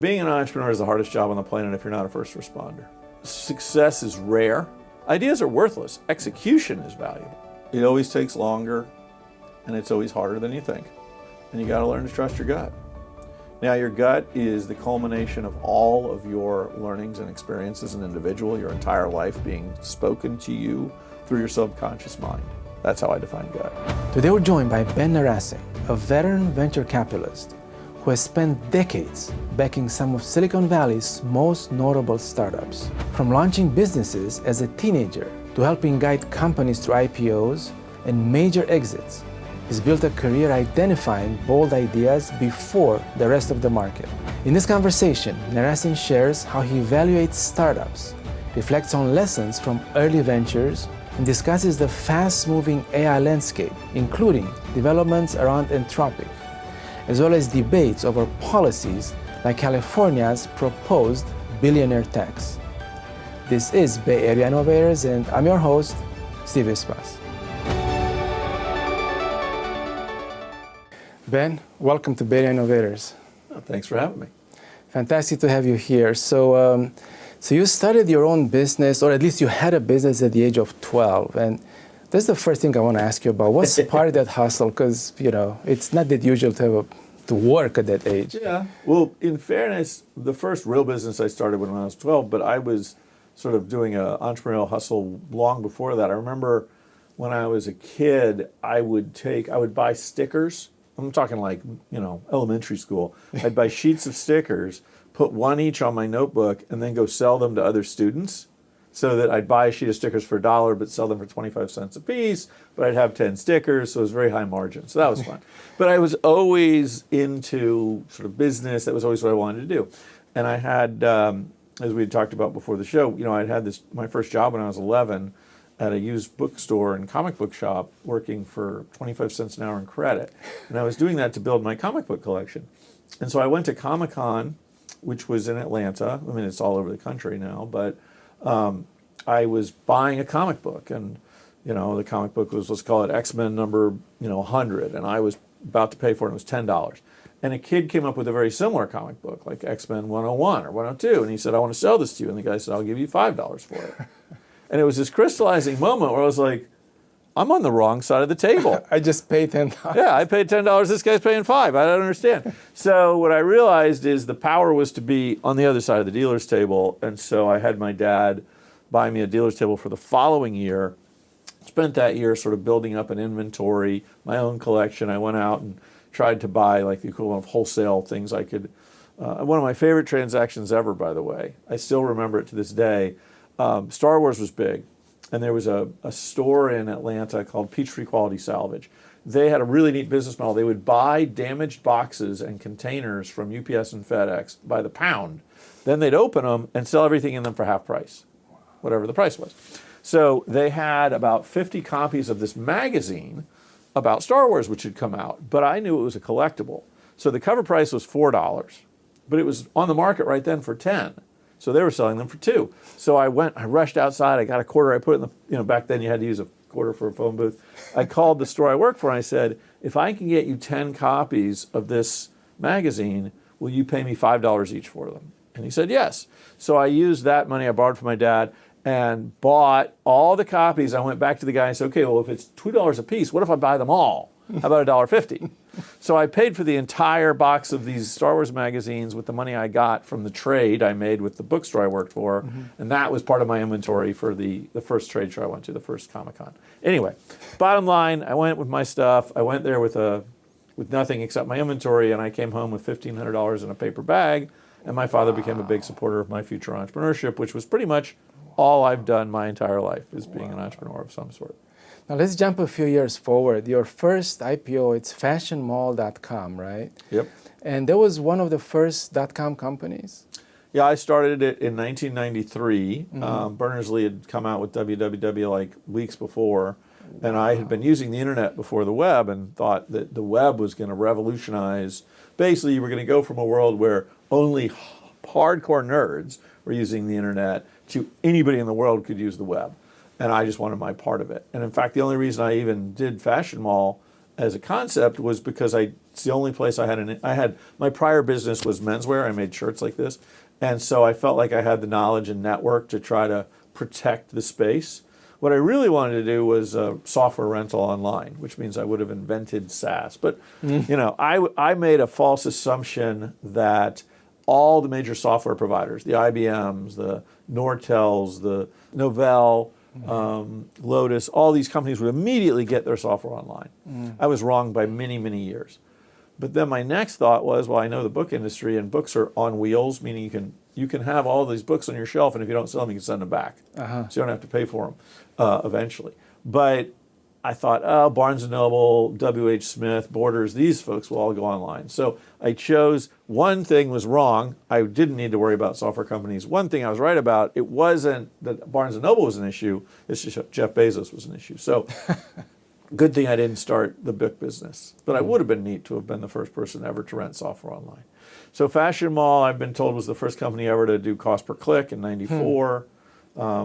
Being an entrepreneur is the hardest job on the planet if you're not a first responder. Success is rare. Ideas are worthless. Execution is valuable. It always takes longer, and it's always harder than you think. And you got to learn to trust your gut. Now, your gut is the culmination of all of your learnings and experiences as an individual, your entire life being spoken to you through your subconscious mind. That's how I define gut. Today we're joined by Ben Narasin, a veteran venture capitalist who has spent decades backing some of Silicon Valley's most notable startups. From launching businesses as a teenager to helping guide companies through IPOs and major exits, he's built a career identifying bold ideas before the rest of the market. In this conversation, Narasin shares how he evaluates startups, reflects on lessons from early ventures, and discusses the fast-moving AI landscape, including developments around Anthropic, as well as debates over policies like California's proposed billionaire tax. This is Bay Area Innovators, and I'm your host, Steve Espas. Ben, welcome to Bay Area Innovators. Oh, thanks for having me. Fantastic to have you here. So you started your own business, or at least you had a business at the age of 12. And that's the first thing I want to ask you about. What's part of that hustle? Because, it's not that usual to work at that age. Yeah. Well, in fairness, the first real business I started when I was 12, but I was sort of doing an entrepreneurial hustle long before that. I remember when I was a kid, I would buy stickers. I'm talking like, elementary school. I'd buy sheets of stickers, put one each on my notebook, and then go sell them to other students. So that I'd buy a sheet of stickers for $1, but sell them for 25 cents a piece, but I'd have 10 stickers, so it was very high margin. So that was fun. But I was always into sort of business. That was always what I wanted to do. And I had, as we had talked about before the show, I'd had my first job when I was 11 at a used bookstore and comic book shop working for 25 cents an hour in credit. And I was doing that to build my comic book collection. And so I went to Comic-Con, which was in Atlanta. I mean, it's all over the country now, but I was buying a comic book, and the comic book was, let's call it X-Men number 100, and I was about to pay for it. It was $10, and a kid came up with a very similar comic book, like X-Men 101 or 102, and he said, "I want to sell this to you," and the guy said, "I'll give you $5 for it." And it was this crystallizing moment where I was like, I'm on the wrong side of the table. I just paid $10. Yeah, I paid $10. This guy's paying $5. I don't understand. So what I realized is the power was to be on the other side of the dealer's table. And so I had my dad buy me a dealer's table for the following year. Spent that year sort of building up an inventory, my own collection. I went out and tried to buy like the equivalent of wholesale things I could. One of my favorite transactions ever, by the way. I still remember it to this day. Star Wars was big. And there was a store in Atlanta called Peachtree Quality Salvage. They had a really neat business model. They would buy damaged boxes and containers from UPS and FedEx by the pound. Then they'd open them and sell everything in them for half price, whatever the price was. So they had about 50 copies of this magazine about Star Wars, which had come out. But I knew it was a collectible. So the cover price was $4, but it was on the market right then for $10. So they were selling them for $2. So I rushed outside, I got a quarter, I put it in the, back then you had to use a quarter for a phone booth. I called the store I worked for and I said, if I can get you 10 copies of this magazine, will you pay me $5 each for them? And he said, yes. So I used that money I borrowed from my dad and bought all the copies. I went back to the guy and said, okay, well, if it's $2 a piece, what if I buy them all? How about $1.50? So I paid for the entire box of these Star Wars magazines with the money I got from the trade I made with the bookstore I worked for, and that was part of my inventory for the first trade show I went to, the first Comic-Con. Anyway, bottom line, I went with my stuff. I went there with nothing except my inventory, and I came home with $1,500 in a paper bag, and my father became a big supporter of my future entrepreneurship, which was pretty much all I've done my entire life, is being an entrepreneur of some sort. Now let's jump a few years forward. Your first IPO, it's fashionmall.com, right? Yep. And that was one of the first .com companies? Yeah, I started it in 1993. Berners-Lee had come out with www like weeks before, and I had been using the internet before the web and thought that the web was going to revolutionize. Basically, you were going to go from a world where only hardcore nerds were using the internet to anybody in the world could use the web. And I just wanted my part of it. And in fact, the only reason I even did Fashion Mall as a concept was because it's the only place I had my prior business was menswear. I made shirts like this. And so I felt like I had the knowledge and network to try to protect the space. What I really wanted to do was software rental online, which means I would have invented SaaS. But I made a false assumption that all the major software providers, the IBMs, the Nortels, the Novell, Lotus, all these companies would immediately get their software online. I was wrong by many, many years. But then my next thought was, well, I know the book industry, and books are on wheels, meaning you can have all these books on your shelf, and if you don't sell them, you can send them back. So you don't have to pay for them eventually. But I thought, Barnes & Noble, W.H. Smith, Borders, these folks will all go online. So I chose, one thing was wrong. I didn't need to worry about software companies. One thing I was right about, it wasn't that Barnes & Noble was an issue, it's just Jeff Bezos was an issue. So good thing I didn't start the book business. But I would have been neat to have been the first person ever to rent software online. So Fashion Mall, I've been told, was the first company ever to do cost per click in '94.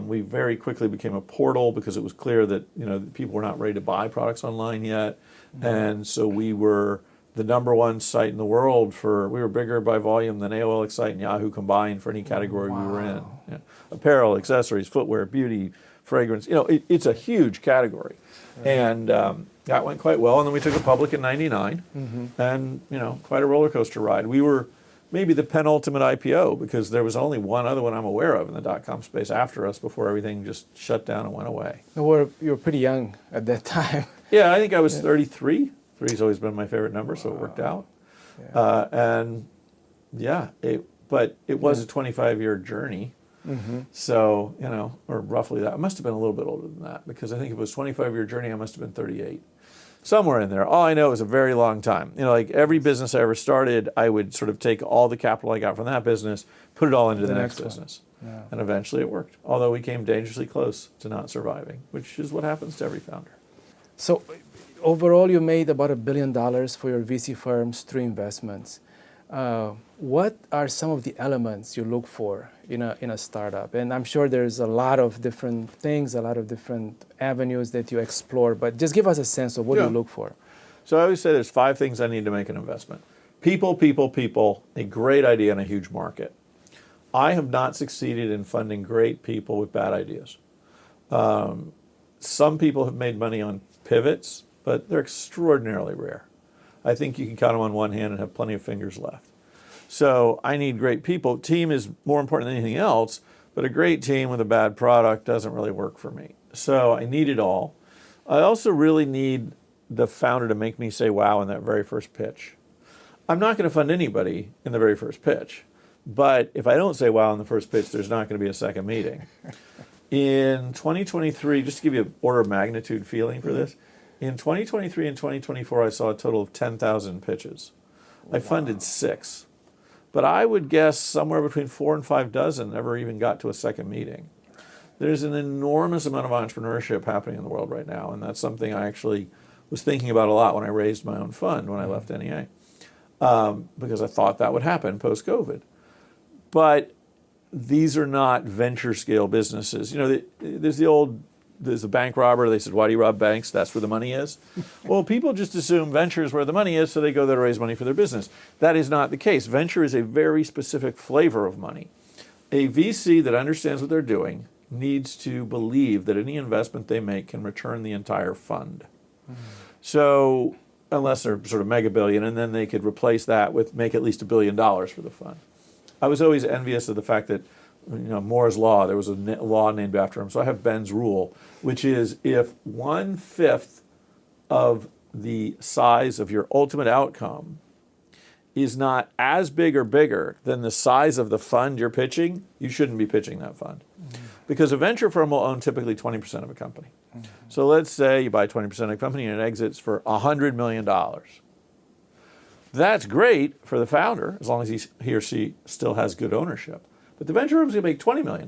We very quickly became a portal because it was clear that people were not ready to buy products online yet. And so we were the #1 site in the world we were bigger by volume than AOL Excite and Yahoo combined for any category we were in. Yeah. Apparel, accessories, footwear, beauty, fragrance, it's a huge category. Right. And that went quite well. And then we took it public in '99 and, quite a roller coaster ride. We were maybe the penultimate IPO because there was only one other one I'm aware of in the dot-com space after us before everything just shut down and went away. You were pretty young at that time. Yeah, I think I was 33. 3's always been my favorite number, so it worked out. Yeah. But it was a 25-year journey. So, or roughly that. I must have been a little bit older than that because I think if it was a 25-year journey, I must have been 38. Somewhere in there. All I know is a very long time. Like every business I ever started, I would sort of take all the capital I got from that business, put it all into the next business. Yeah. And eventually it worked. Although we came dangerously close to not surviving, which is what happens to every founder. So overall, you made about $1 billion for your VC firm's 3 investments. What are some of the elements you look for in a startup? And I'm sure there's a lot of different things, a lot of different avenues that you explore, but just give us a sense of what you look for. So I always say there's 5 things I need to make an investment. People, a great idea and a huge market. I have not succeeded in funding great people with bad ideas. Some people have made money on pivots, but they're extraordinarily rare. I think you can count them on one hand and have plenty of fingers left. So I need great people. Team is more important than anything else, but a great team with a bad product doesn't really work for me. So I need it all. I also really need the founder to make me say wow in that very first pitch. I'm not going to fund anybody in the very first pitch, but if I don't say wow in the first pitch, there's not going to be a second meeting. In 2023, just to give you an order of magnitude feeling for this, in 2023 and 2024, I saw a total of 10,000 pitches. I funded 6. But I would guess somewhere between 4 and 5 dozen never even got to a second meeting. There's an enormous amount of entrepreneurship happening in the world right now, and that's something I actually was thinking about a lot when I raised my own fund when I left NEA, because I thought that would happen post-COVID. But these are not venture scale businesses. There's the bank robber. They said, why do you rob banks? That's where the money is. Well, people just assume venture is where the money is, so they go there to raise money for their business. That is not the case. Venture is a very specific flavor of money. A VC that understands what they're doing needs to believe that any investment they make can return the entire fund. So unless they're sort of mega billion, and then they could replace that with make at least $1 billion for the fund. I was always envious of the fact that Moore's Law, there was a law named after him. So I have Ben's rule, which is if 1/5 of the size of your ultimate outcome is not as big or bigger than the size of the fund you're pitching, you shouldn't be pitching that fund. Because a venture firm will own typically 20% of a company. So let's say you buy 20% of a company and it exits for $100 million. That's great for the founder, as long as he or she still has good ownership. But the venture firm is going to make $20 million.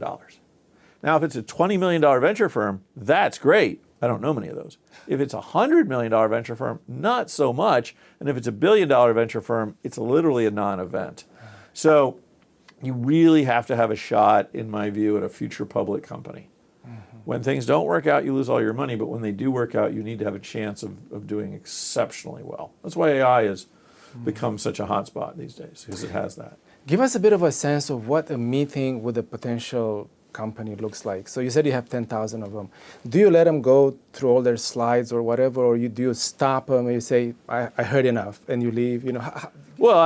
Now, if it's a $20 million venture firm, that's great. I don't know many of those. If it's a $100 million venture firm, not so much. And if it's a $1 billion venture firm, it's literally a non-event. So you really have to have a shot, in my view, at a future public company. When things don't work out, you lose all your money, but when they do work out, you need to have a chance of doing exceptionally well. That's why AI has become such a hot spot these days, because it has that. Give us a bit of a sense of what a meeting with a potential company looks like. So you said you have 10,000 of them. Do you let them go through all their slides or whatever, or do you stop them and you say, I heard enough, and you leave? Well,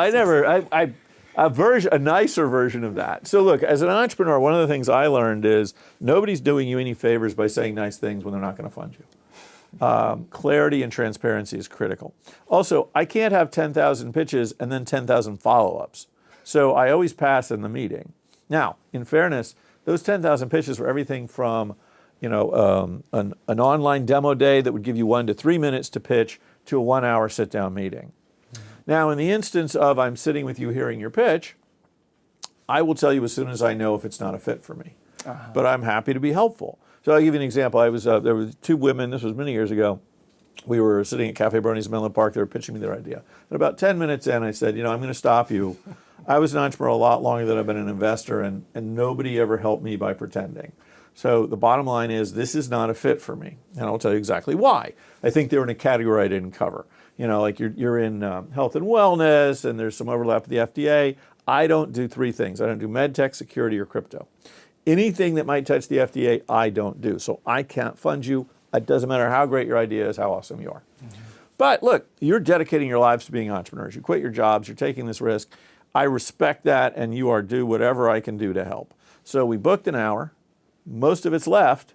a nicer version of that. So look, as an entrepreneur, one of the things I learned is nobody's doing you any favors by saying nice things when they're not going to fund you. Clarity and transparency is critical. Also, I can't have 10,000 pitches and then 10,000 follow-ups. So I always pass in the meeting. Now, in fairness, those 10,000 pitches were everything from an online demo day that would give you 1 to 3 minutes to pitch to a 1-hour sit-down meeting. Now, in the instance of I'm sitting with you hearing your pitch, I will tell you as soon as I know if it's not a fit for me. But I'm happy to be helpful. So I'll give you an example. There were 2 women, this was many years ago. We were sitting at Cafe Brony's in Menlo Park. They were pitching me their idea. And about 10 minutes in, I said, I'm going to stop you. I was an entrepreneur a lot longer than I've been an investor, and nobody ever helped me by pretending. So the bottom line is this is not a fit for me. And I'll tell you exactly why. I think they were in a category I didn't cover. Like you're in health and wellness, and there's some overlap with the FDA. I don't do 3 things. I don't do med tech, security, or crypto. Anything that might touch the FDA, I don't do. So I can't fund you. It doesn't matter how great your idea is, how awesome you are. But look, you're dedicating your lives to being entrepreneurs. You quit your jobs. You're taking this risk. I respect that, and you are do whatever I can do to help. So we booked an hour. Most of it's left.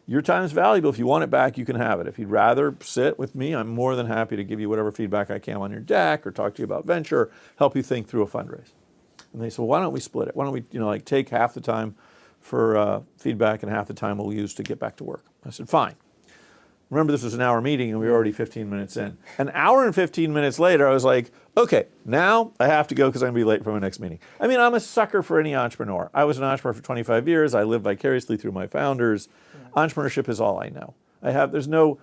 Your time is valuable. If you want it back, you can have it. If you'd rather sit with me, I'm more than happy to give you whatever feedback I can on your deck or talk to you about venture, help you think through a fundraise. And they said, well, why don't we split it? Why don't we take half the time for feedback and half the time we'll use to get back to work? I said, fine. Remember, this was an hour meeting and we were already 15 minutes in. An hour and 15 minutes later, I was like, okay, now I have to go because I'm going to be late for my next meeting. I mean, I'm a sucker for any entrepreneur. I was an entrepreneur for 25 years. I live vicariously through my founders. Entrepreneurship is all I know. I have no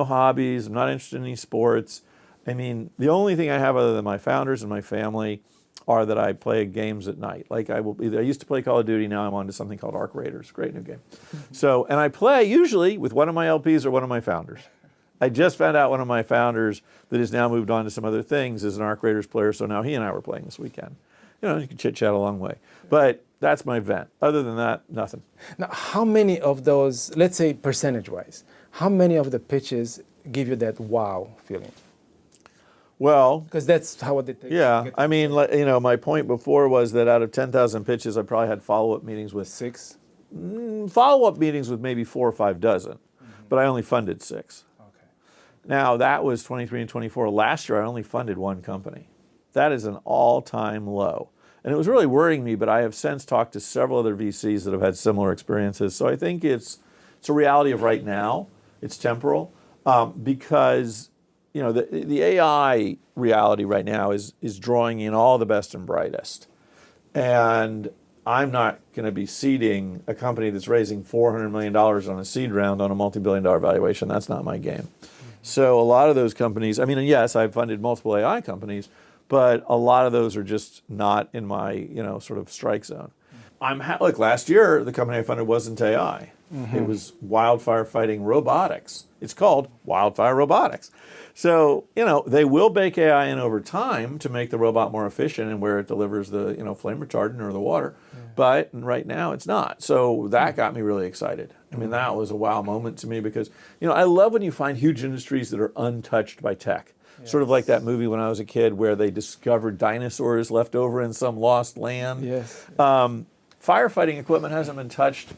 hobbies. I'm not interested in any sports. I mean, the only thing I have other than my founders and my family are that I play games at night. Like I used to play Call of Duty, now I'm on to something called Arc Raiders. Great new game. So, and I play usually with one of my LPs or one of my founders. I just found out one of my founders that has now moved on to some other things is an Arc Raiders player, so now he and I were playing this weekend. You can chit-chat a long way. But that's my vent. Other than that, nothing. Now, how many of those, let's say percentage-wise, how many of the pitches give you that wow feeling? Well, because that's how they take. Yeah, I mean, my point before was that out of 10,000 pitches, I probably had follow-up meetings with 6. Follow-up meetings with maybe 4 or 5 dozen, but I only funded 6. Okay. Now that was 23 and 24. Last year, I only funded 1 company. That is an all-time low, and it was really worrying me. But I have since talked to several other VCs that have had similar experiences. So I think it's a reality of right now. It's temporal because. The AI reality right now is drawing in all the best and brightest. And I'm not going to be seeding a company that's raising $400 million on a seed round on a multi-billion-dollar valuation. That's not my game. So a lot of those companies, I mean, yes, I've funded multiple AI companies, but a lot of those are just not in my, sort of strike zone. Like last year, the company I funded wasn't AI. It was wildfire fighting robotics. It's called Wildfire Robotics. So, they will bake AI in over time to make the robot more efficient and where it delivers the, flame retardant or the water. Yeah. But right now it's not. So that got me really excited. I mean, that was a wow moment to me because, I love when you find huge industries that are untouched by tech. Yes. Sort of like that movie when I was a kid where they discovered dinosaurs left over in some lost land. Yes. Firefighting equipment hasn't been touched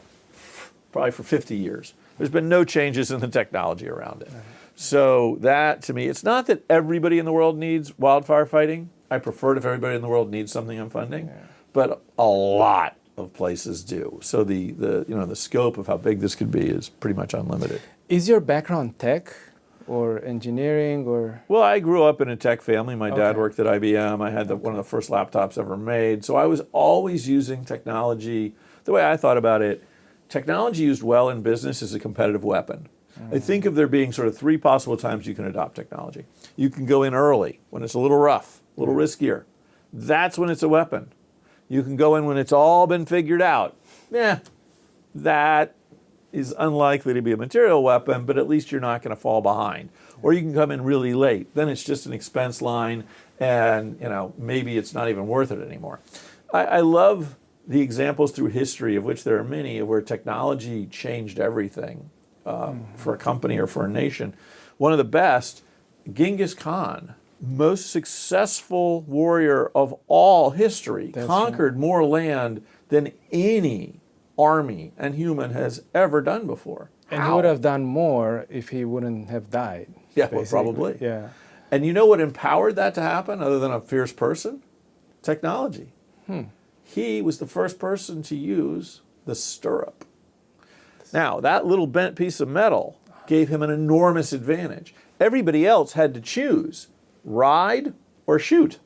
probably for 50 years. There's been no changes in the technology around it. So that, to me, it's not that everybody in the world needs wildfire fighting. I prefer it if everybody in the world needs something I'm funding, but a lot of places do. So the scope of how big this could be is pretty much unlimited. Is your background tech or engineering or? Well, I grew up in a tech family. My dad worked at IBM. I had one of the first laptops ever made. So I was always using technology. The way I thought about it, technology used well in business is a competitive weapon. I think of there being sort of 3 possible times you can adopt technology. You can go in early when it's a little rough, a little riskier. That's when it's a weapon. You can go in when it's all been figured out. That is unlikely to be a material weapon, but at least you're not going to fall behind. Or you can come in really late. Then it's just an expense line, and maybe it's not even worth it anymore. I love the examples through history, of which there are many, of where technology changed everything for a company or for a nation. One of the best, Genghis Khan, most successful warrior of all history, conquered more land than any army and human has ever done before. And he would have done more if he wouldn't have died. Yeah, well, probably. Yeah. And you know what empowered that to happen, other than a fierce person? Technology. He was the first person to use the stirrup. Now, that little bent piece of metal gave him an enormous advantage. Everybody else had to choose, ride or shoot.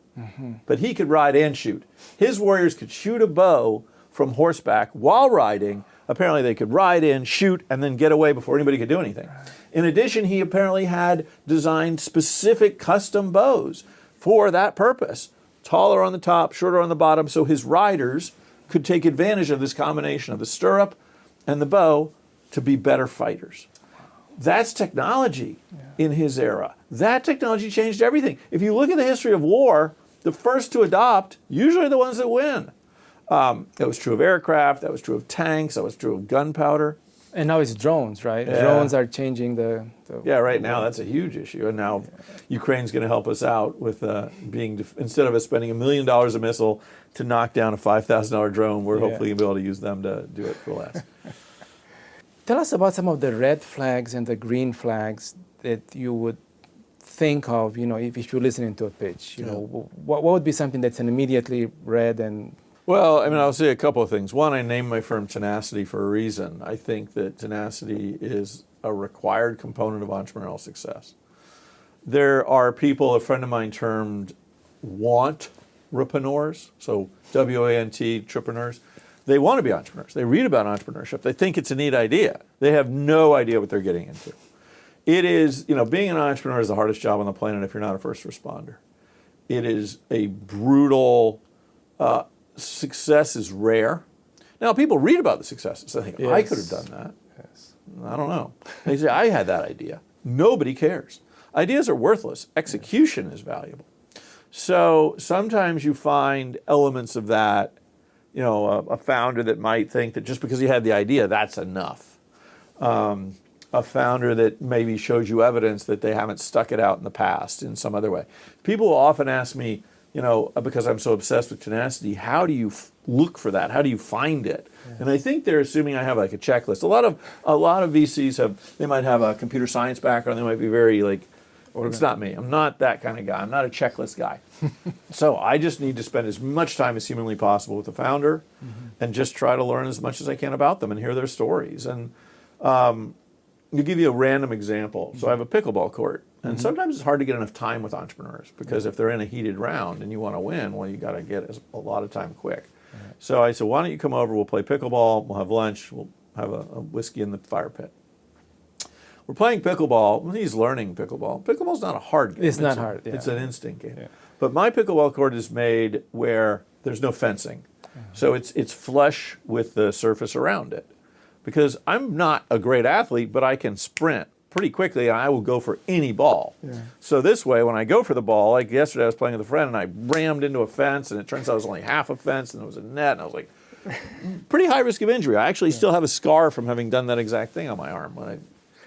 But he could ride and shoot. His warriors could shoot a bow from horseback while riding. Apparently they could ride in, shoot, and then get away before anybody could do anything. In addition, he apparently had designed specific custom bows for that purpose. Taller on the top, shorter on the bottom, so his riders could take advantage of this combination of the stirrup and the bow to be better fighters. That's technology in his era. That technology changed everything. If you look at the history of war, the first to adopt usually are the ones that win. That was true of aircraft, that was true of tanks, that was true of gunpowder. And now it's drones, right? Yeah. Drones are changing the Yeah, right now that's a huge issue. And now Ukraine's going to help us out with instead of us spending $1 million a missile to knock down a $5,000 drone, we're hopefully going to be able to use them to do it for less. Tell us about some of the red flags and the green flags that you would think of, if you're listening to a pitch. What would be something that's an immediately red and... Well, I'll say a couple of things. One, I named my firm Tenacity for a reason. I think that tenacity is a required component of entrepreneurial success. There are people, a friend of mine termed want-repreneurs, so W-A-N-T, entrepreneurs. They want to be entrepreneurs. They read about entrepreneurship. They think it's a neat idea. They have no idea what they're getting into. It is, being an entrepreneur is the hardest job on the planet if you're not a first responder. It is a brutal... success is rare. Now, people read about the successes. They think, I could have done that. Yes. I don't know. They say, I had that idea. Nobody cares. Ideas are worthless. Execution is valuable. So sometimes you find elements of that, a founder that might think that just because he had the idea, that's enough. A founder that maybe shows you evidence that they haven't stuck it out in the past in some other way. People will often ask me, because I'm so obsessed with tenacity, how do you look for that? How do you find it? Yes. And I think they're assuming I have like a checklist. A lot of VCs they might have a computer science background. They might be very it's not me. I'm not that kind of guy. I'm not a checklist guy. So I just need to spend as much time as humanly possible with the founder and just try to learn as much as I can about them and hear their stories. And to give you a random example, so I have a pickleball court. And sometimes it's hard to get enough time with entrepreneurs because if they're in a heated round and you want to win, well, you got to get a lot of time quick. Right. So I said, why don't you come over? We'll play pickleball. We'll have lunch. We'll have a whiskey in the fire pit. We're playing pickleball. He's learning pickleball. Pickleball's not a hard game. It's not hard. Yeah. It's an instinct game. Yeah. But my pickleball court is made where there's no fencing. So it's flush with the surface around it. Because I'm not a great athlete, but I can sprint pretty quickly, and I will go for any ball. Yeah. So this way, when I go for the ball, like yesterday I was playing with a friend, and I rammed into a fence, and it turns out it was only half a fence, and it was a net, and I was like, pretty high risk of injury. I actually still have a scar from having done that exact thing on my arm.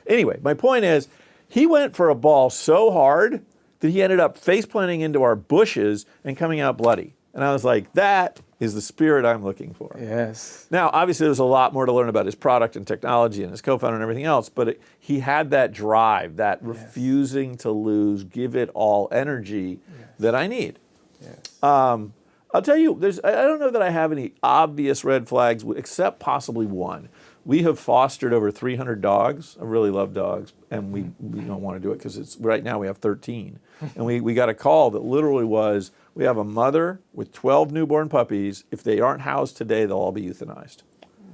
Anyway, my point is, he went for a ball so hard that he ended up face planting into our bushes and coming out bloody. And I was like, that is the spirit I'm looking for. Yes. Now, obviously, there's a lot more to learn about his product and technology and his co-founder and everything else, but he had that drive, that refusing to lose, give it all energy that I need. Yes. I'll tell you, I don't know that I have any obvious red flags, except possibly one. We have fostered over 300 dogs. I really love dogs, and we don't want to do it because right now we have 13. And we got a call that literally was, we have a mother with 12 newborn puppies. If they aren't housed today, they'll all be euthanized.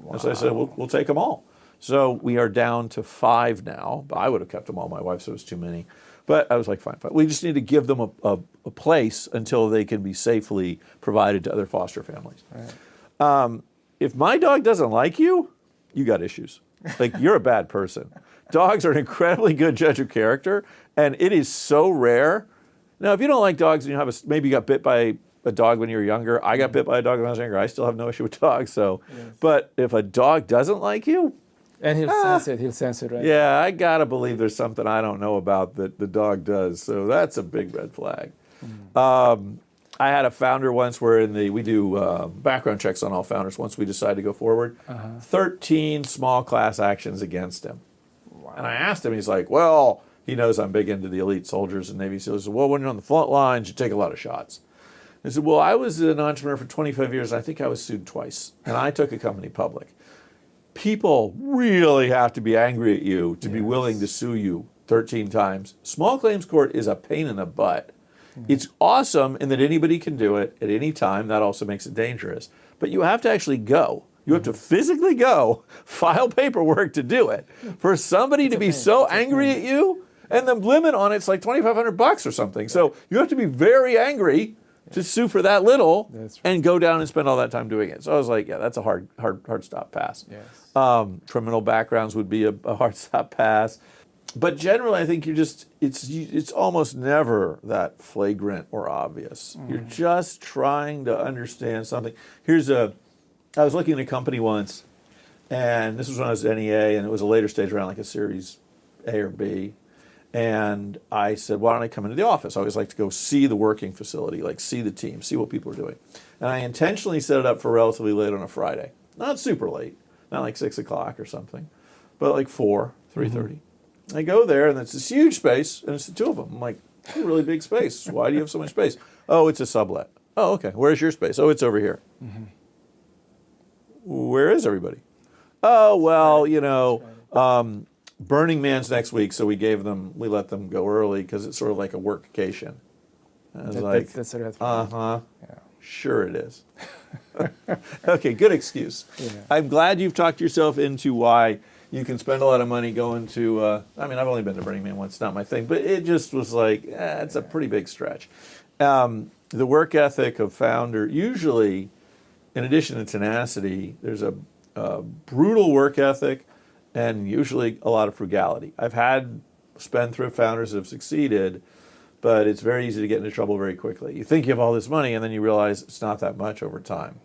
Wow. And so I said, we'll take them all. So we are down to 5 now. I would have kept them all. My wife said it was too many. But I was like, fine. We just need to give them a place until they can be safely provided to other foster families. Right. If my dog doesn't like you, you got issues. Like, you're a bad person. Dogs are an incredibly good judge of character, and it is so rare. Now, if you don't like dogs and you have maybe you got bit by a dog when you were younger. I got bit by a dog when I was younger. I still have no issue with dogs. So, Yes. But if a dog doesn't like you, and he'll sense it. He'll sense it, right? yeah, I gotta believe there's something I don't know about that the dog does. So that's a big red flag. I had a founder once where we do background checks on all founders once we decide to go forward. 13 small class actions against him. Wow. And I asked him, he's like, well, he knows I'm big into the elite soldiers and Navy SEALs. He said, well, when you're on the front lines, you take a lot of shots. I said, well, I was an entrepreneur for 25 years. I think I was sued twice, and I took a company public. People really have to be angry at you to be willing to sue you 13 times. Small claims court is a pain in the butt. It's awesome in that anybody can do it at any time. That also makes it dangerous. But you have to actually go. You have to physically go, file paperwork to do it. For somebody to be so angry at you, and the limit on it's like $2,500 or something. So you have to be very angry to sue for that little and go down and spend all that time doing it. So I was like, yeah, that's a hard stop pass. Yes. Criminal backgrounds would be a hard stop pass. But generally, I think it's almost never that flagrant or obvious. You're just trying to understand something. I was looking at a company once, and this was when I was at NEA, and it was a later stage around like a Series A or B. And I said, why don't I come into the office? I always like to go see the working facility, like see the team, see what people are doing. And I intentionally set it up for relatively late on a Friday. Not super late, not like 6 o'clock or something, but like 4, 3:30. I go there, and it's this huge space, and it's the two of them. I'm like, it's a really big space. Why do you have so much space? Oh, it's a sublet. Oh, okay. Where's your space? Oh, it's over here. Where is everybody? Oh, well, Burning Man's next week, so we let them go early because it's sort of like a workcation. I was like, that's sort of yeah. Sure it is. Okay, good excuse. Yeah. I'm glad you've talked yourself into why you can spend a lot of money going to, I've only been to Burning Man once, not my thing, but it just was like, it's a pretty big stretch. The work ethic of founder, usually, in addition to tenacity, there's a brutal work ethic and usually a lot of frugality. I've had spendthrift founders that have succeeded, but it's very easy to get into trouble very quickly. You think you have all this money, and then you realize it's not that much over time.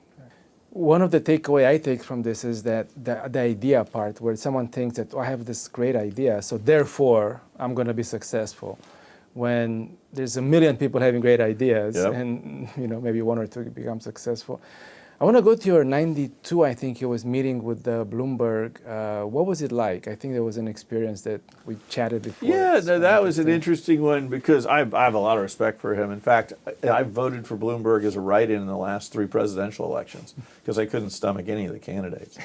One of the takeaway I take from this is that the idea part, where someone thinks that, I have this great idea, so therefore I'm going to be successful. When there's a million people having great ideas, and maybe one or two become successful. I want to go to your 92, I think, you was meeting with Bloomberg. What was it like? I think there was an experience that we chatted before. Yeah, that was an interesting one because I have a lot of respect for him. In fact, I voted for Bloomberg as a write-in the last 3 presidential elections because I couldn't stomach any of the candidates.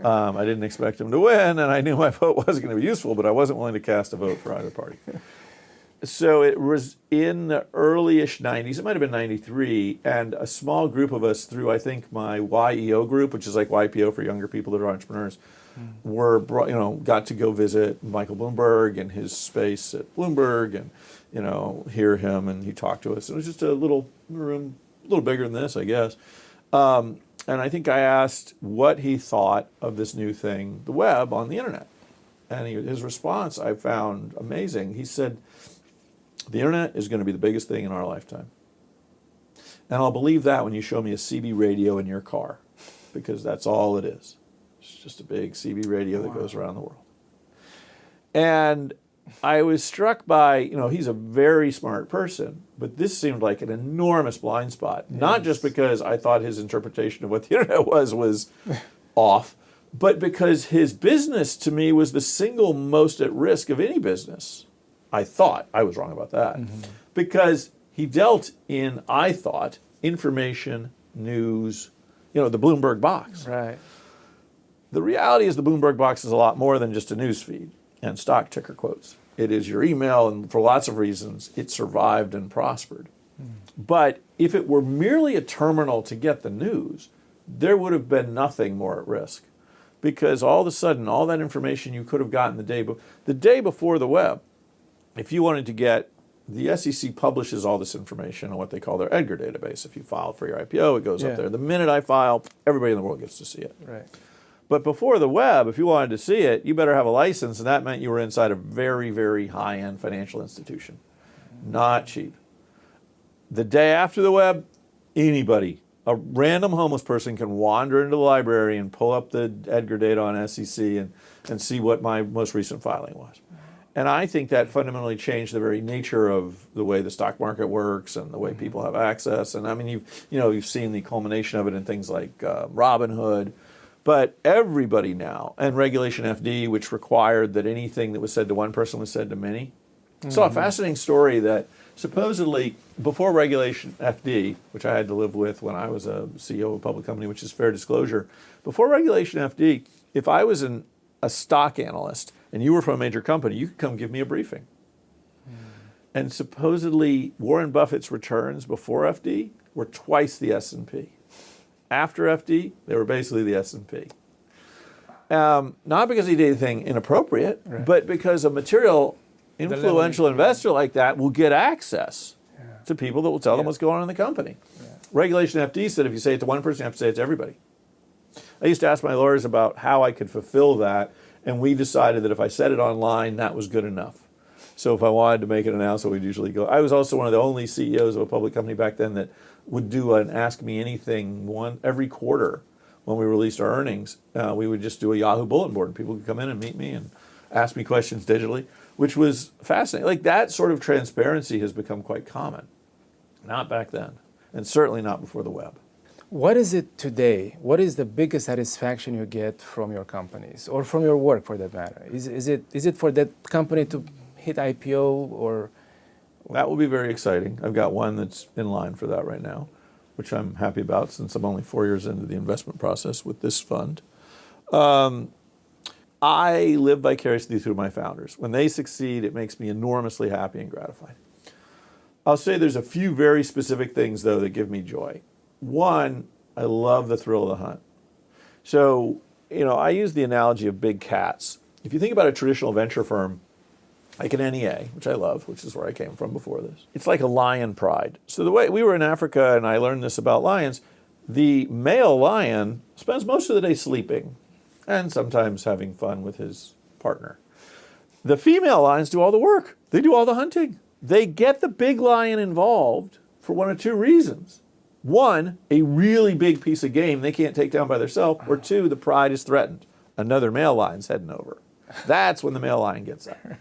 I didn't expect him to win, and I knew my vote wasn't going to be useful, but I wasn't willing to cast a vote for either party. So it was in the early-ish 90s, it might have been 93, and a small group of us through, I think, my YEO group, which is like YPO for younger people that are entrepreneurs, got to go visit Michael Bloomberg and his space at Bloomberg and, hear him, and he talked to us. It was just a little room, a little bigger than this, I guess. And I think I asked what he thought of this new thing, the web on the internet. And his response I found amazing. He said, the internet is going to be the biggest thing in our lifetime. And I'll believe that when you show me a CB radio in your car, because that's all it is. It's just a big CB radio that goes around the world. And I was struck by, he's a very smart person, but this seemed like an enormous blind spot. Yes. Not just because I thought his interpretation of what the internet was off, but because his business to me was the single most at risk of any business. I thought. I was wrong about that. Because he dealt in, I thought, information, news, the Bloomberg box. Right. The reality is the Bloomberg box is a lot more than just a news feed and stock ticker quotes. It is your email, and for lots of reasons, it survived and prospered. But if it were merely a terminal to get the news, there would have been nothing more at risk. Because all of a sudden, all that information you could have gotten the day before the web, if you wanted to get, the SEC publishes all this information on what they call their Edgar database. If you file for your IPO, it goes up there. The minute I file, everybody in the world gets to see it. Right. But before the web, if you wanted to see it, you better have a license, and that meant you were inside a very, very high-end financial institution. Not cheap. The day after the web, anybody, a random homeless person can wander into the library and pull up the Edgar data on SEC and see what my most recent filing was. And I think that fundamentally changed the very nature of the way the stock market works and the way people have access. And I mean, you've seen the culmination of it in things like Robinhood. But everybody now, and Regulation FD, which required that anything that was said to one person was said to many. Saw a fascinating story that supposedly before Regulation FD, which I had to live with when I was a CEO of a public company, which is fair disclosure, before Regulation FD, if I was a stock analyst and you were from a major company, you could come give me a briefing. And supposedly Warren Buffett's returns before FD were twice the S&P. After FD, they were basically the S&P. Not because he did anything inappropriate, but because a material influential investor like that will get access to people that will tell them what's going on in the company. Regulation FD said if you say it to one person, you have to say it to everybody. I used to ask my lawyers about how I could fulfill that, and we decided that if I said it online, that was good enough. So if I wanted to make an announcement, we'd usually go. I was also one of the only CEOs of a public company back then that would do an Ask Me Anything every quarter when we released our earnings. We would just do a Yahoo bulletin board, and people could come in and meet me and ask me questions digitally, which was fascinating. Like that sort of transparency has become quite common. Not back then, and certainly not before the web. What is it today? What is the biggest satisfaction you get from your companies or from your work for that matter? Is it for that company to hit IPO or? That will be very exciting. I've got one that's in line for that right now, which I'm happy about since I'm only 4 years into the investment process with this fund. I live vicariously through my founders. When they succeed, it makes me enormously happy and gratified. I'll say there's a few very specific things, though, that give me joy. One, I love the thrill of the hunt. So, I use the analogy of big cats. If you think about a traditional venture firm, like an NEA, which I love, which is where I came from before this, it's like a lion pride. So the way we were in Africa, and I learned this about lions, the male lion spends most of the day sleeping and sometimes having fun with his partner. The female lions do all the work. They do all the hunting. They get the big lion involved for one of two reasons. One, a really big piece of game they can't take down by themselves, or two, the pride is threatened. Another male lion's heading over. That's when the male lion gets there.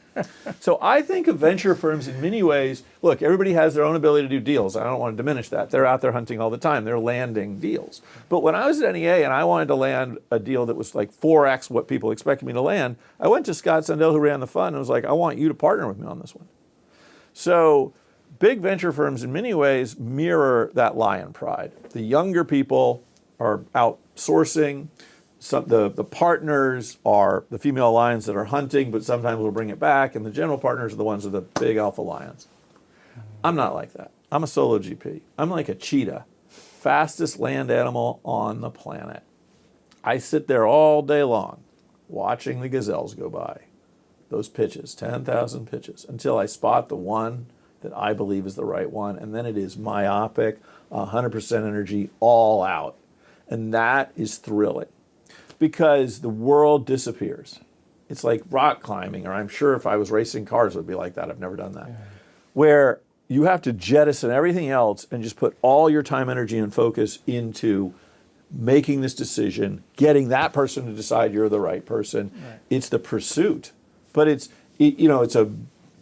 So I think of venture firms in many ways. Look, everybody has their own ability to do deals. I don't want to diminish that. They're out there hunting all the time. They're landing deals. But when I was at NEA and I wanted to land a deal that was like 4x what people expected me to land, I went to Scott Sundell, who ran the fund, and was like, I want you to partner with me on this one. So big venture firms in many ways mirror that lion pride. The younger people are outsourcing. The partners are the female lions that are hunting, but sometimes we'll bring it back, and the general partners are the ones with the big alpha lions. I'm not like that. I'm a solo GP. I'm like a cheetah, fastest land animal on the planet. I sit there all day long watching the gazelles go by, those pitches, 10,000 pitches, until I spot the one that I believe is the right one, and then it is myopic, 100% energy, all out. And that is thrilling, because the world disappears. It's like rock climbing, or I'm sure if I was racing cars, it would be like that. I've never done that. Where you have to jettison everything else and just put all your time, energy, and focus into making this decision, getting that person to decide you're the right person. It's the pursuit. But it's a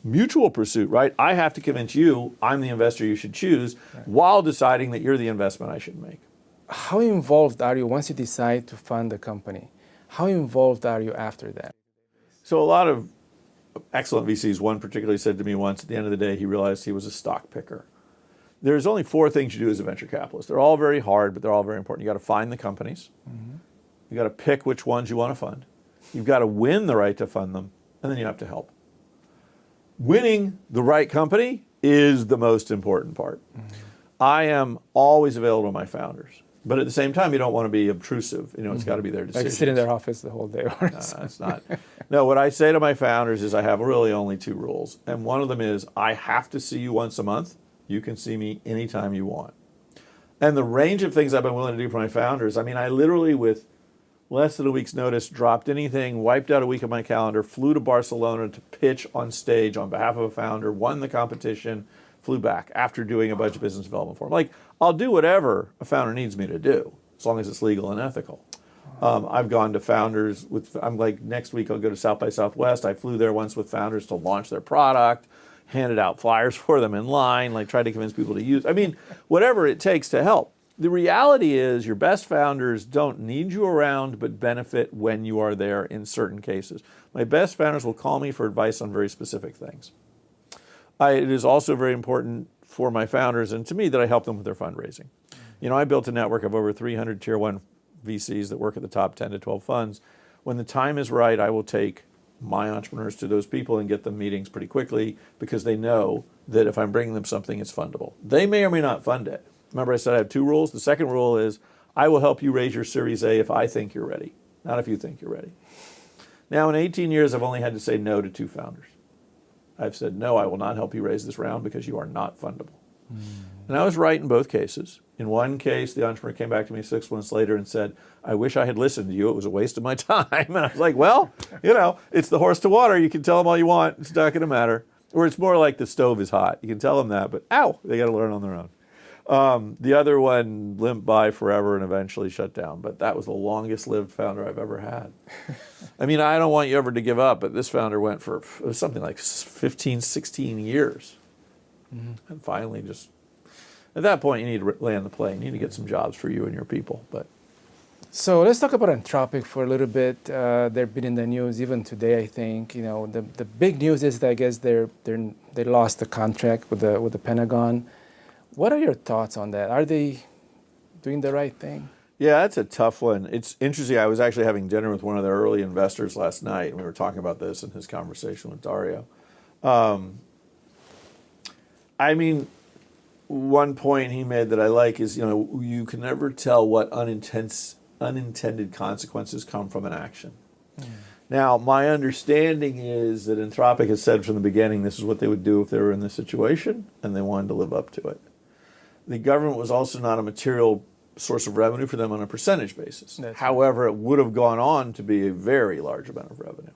mutual pursuit, right? I have to convince you I'm the investor you should choose, while deciding that you're the investment I should make. How involved are you once you decide to fund the company? How involved are you after that? So a lot of excellent VCs, one particularly said to me once, at the end of the day, he realized he was a stock picker. There's only 4 things you do as a venture capitalist. They're all very hard, but they're all very important. You got to find the companies. You got to pick which ones you want to fund. You've got to win the right to fund them, and then you have to help. Winning the right company is the most important part. I am always available to my founders. But at the same time, you don't want to be obtrusive. It's got to be their decision. Like sit in their office the whole day. No, that's not. No, what I say to my founders is I have really only 2 rules. And one of them is I have to see you once a month. You can see me anytime you want. And the range of things I've been willing to do for my founders, I mean, I literally with less than a week's notice, dropped anything, wiped out a week of my calendar, flew to Barcelona to pitch on stage on behalf of a founder, won the competition, flew back after doing a bunch of business development for him. Like, I'll do whatever a founder needs me to do, as long as it's legal and ethical. I've gone to founders I'm like, next week I'll go to South by Southwest. I flew there once with founders to launch their product, handed out flyers for them in line, like tried to convince people to use, I mean, whatever it takes to help. The reality is your best founders don't need you around, but benefit when you are there in certain cases. My best founders will call me for advice on very specific things. It is also very important for my founders and to me that I help them with their fundraising. You know, I built a network of over 300 tier one VCs that work at the top 10 to 12 funds. When the time is right, I will take my entrepreneurs to those people and get them meetings pretty quickly because they know that if I'm bringing them something, it's fundable. They may or may not fund it. Remember I said I have 2 rules? The second rule is I will help you raise your Series A if I think you're ready, not if you think you're ready. Now in 18 years, I've only had to say no to 2 founders. I've said, no, I will not help you raise this round because you are not fundable. And I was right in both cases. In one case, the entrepreneur came back to me 6 months later and said, I wish I had listened to you. It was a waste of my time. And I was like, well, you know, it's the horse to water. You can tell them all you want. It's not going to matter. Or it's more like the stove is hot. You can tell them that, but ow, they got to learn on their own. The other one limped by forever and eventually shut down. But that was the longest lived founder I've ever had. I mean, I don't want you ever to give up, but this founder went for it was something like 15, 16 years. And finally just, at that point, you need to land the plane. You need to get some jobs for you and your people. But So let's talk about Anthropic for a little bit. They've been in the news even today, I think. You know, the big news is that I guess they lost the contract with the Pentagon. What are your thoughts on that? Are they doing the right thing? yeah, that's a tough one. It's interesting. I was actually having dinner with one of the early investors last night, and we were talking about this in his conversation with Dario. I mean, one point he made that I like is, you know, you can never tell what unintended consequences come from an action. Now, my understanding is that Anthropic has said from the beginning this is what they would do if they were in this situation, and they wanted to live up to it. The government was also not a material source of revenue for them on a percentage basis. However, it would have gone on to be a very large amount of revenue.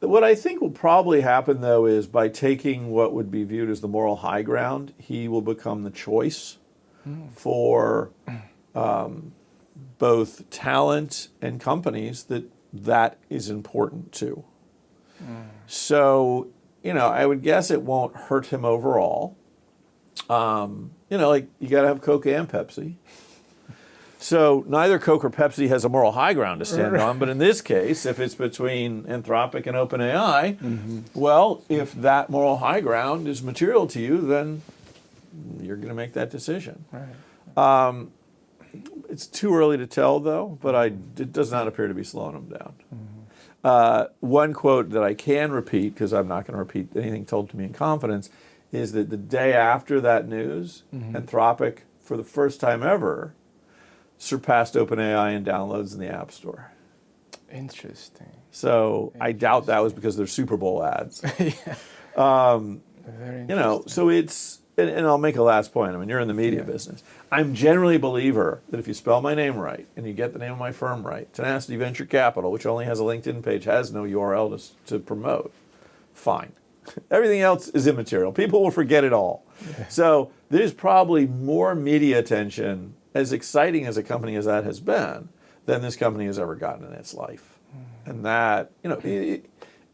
What I think will probably happen, though, is by taking what would be viewed as the moral high ground, he will become the choice for both talent and companies that is important to. So, you know, I would guess it won't hurt him overall. You know, like you got to have Coke and Pepsi. So neither Coke or Pepsi has a moral high ground to stand on, but in this case, if it's between Anthropic and OpenAI, well, if that moral high ground is material to you, then you're going to make that decision. Right. It's too early to tell, though, but it does not appear to be slowing them down. One quote that I can repeat, because I'm not going to repeat anything told to me in confidence, is that the day after that news, Anthropic, for the first time ever, surpassed OpenAI in downloads in the App Store. Interesting. So I doubt that was because of their Super Bowl ads. Very You know, so it's, and I'll make a last point. I mean, you're in the media business. I'm generally a believer that if you spell my name right and you get the name of my firm right, Tenacity Venture Capital, which only has a LinkedIn page, has no URL to promote, fine. Everything else is immaterial. People will forget it all. So there's probably more media attention, as exciting as a company as that has been, than this company has ever gotten in its life. And that, you know,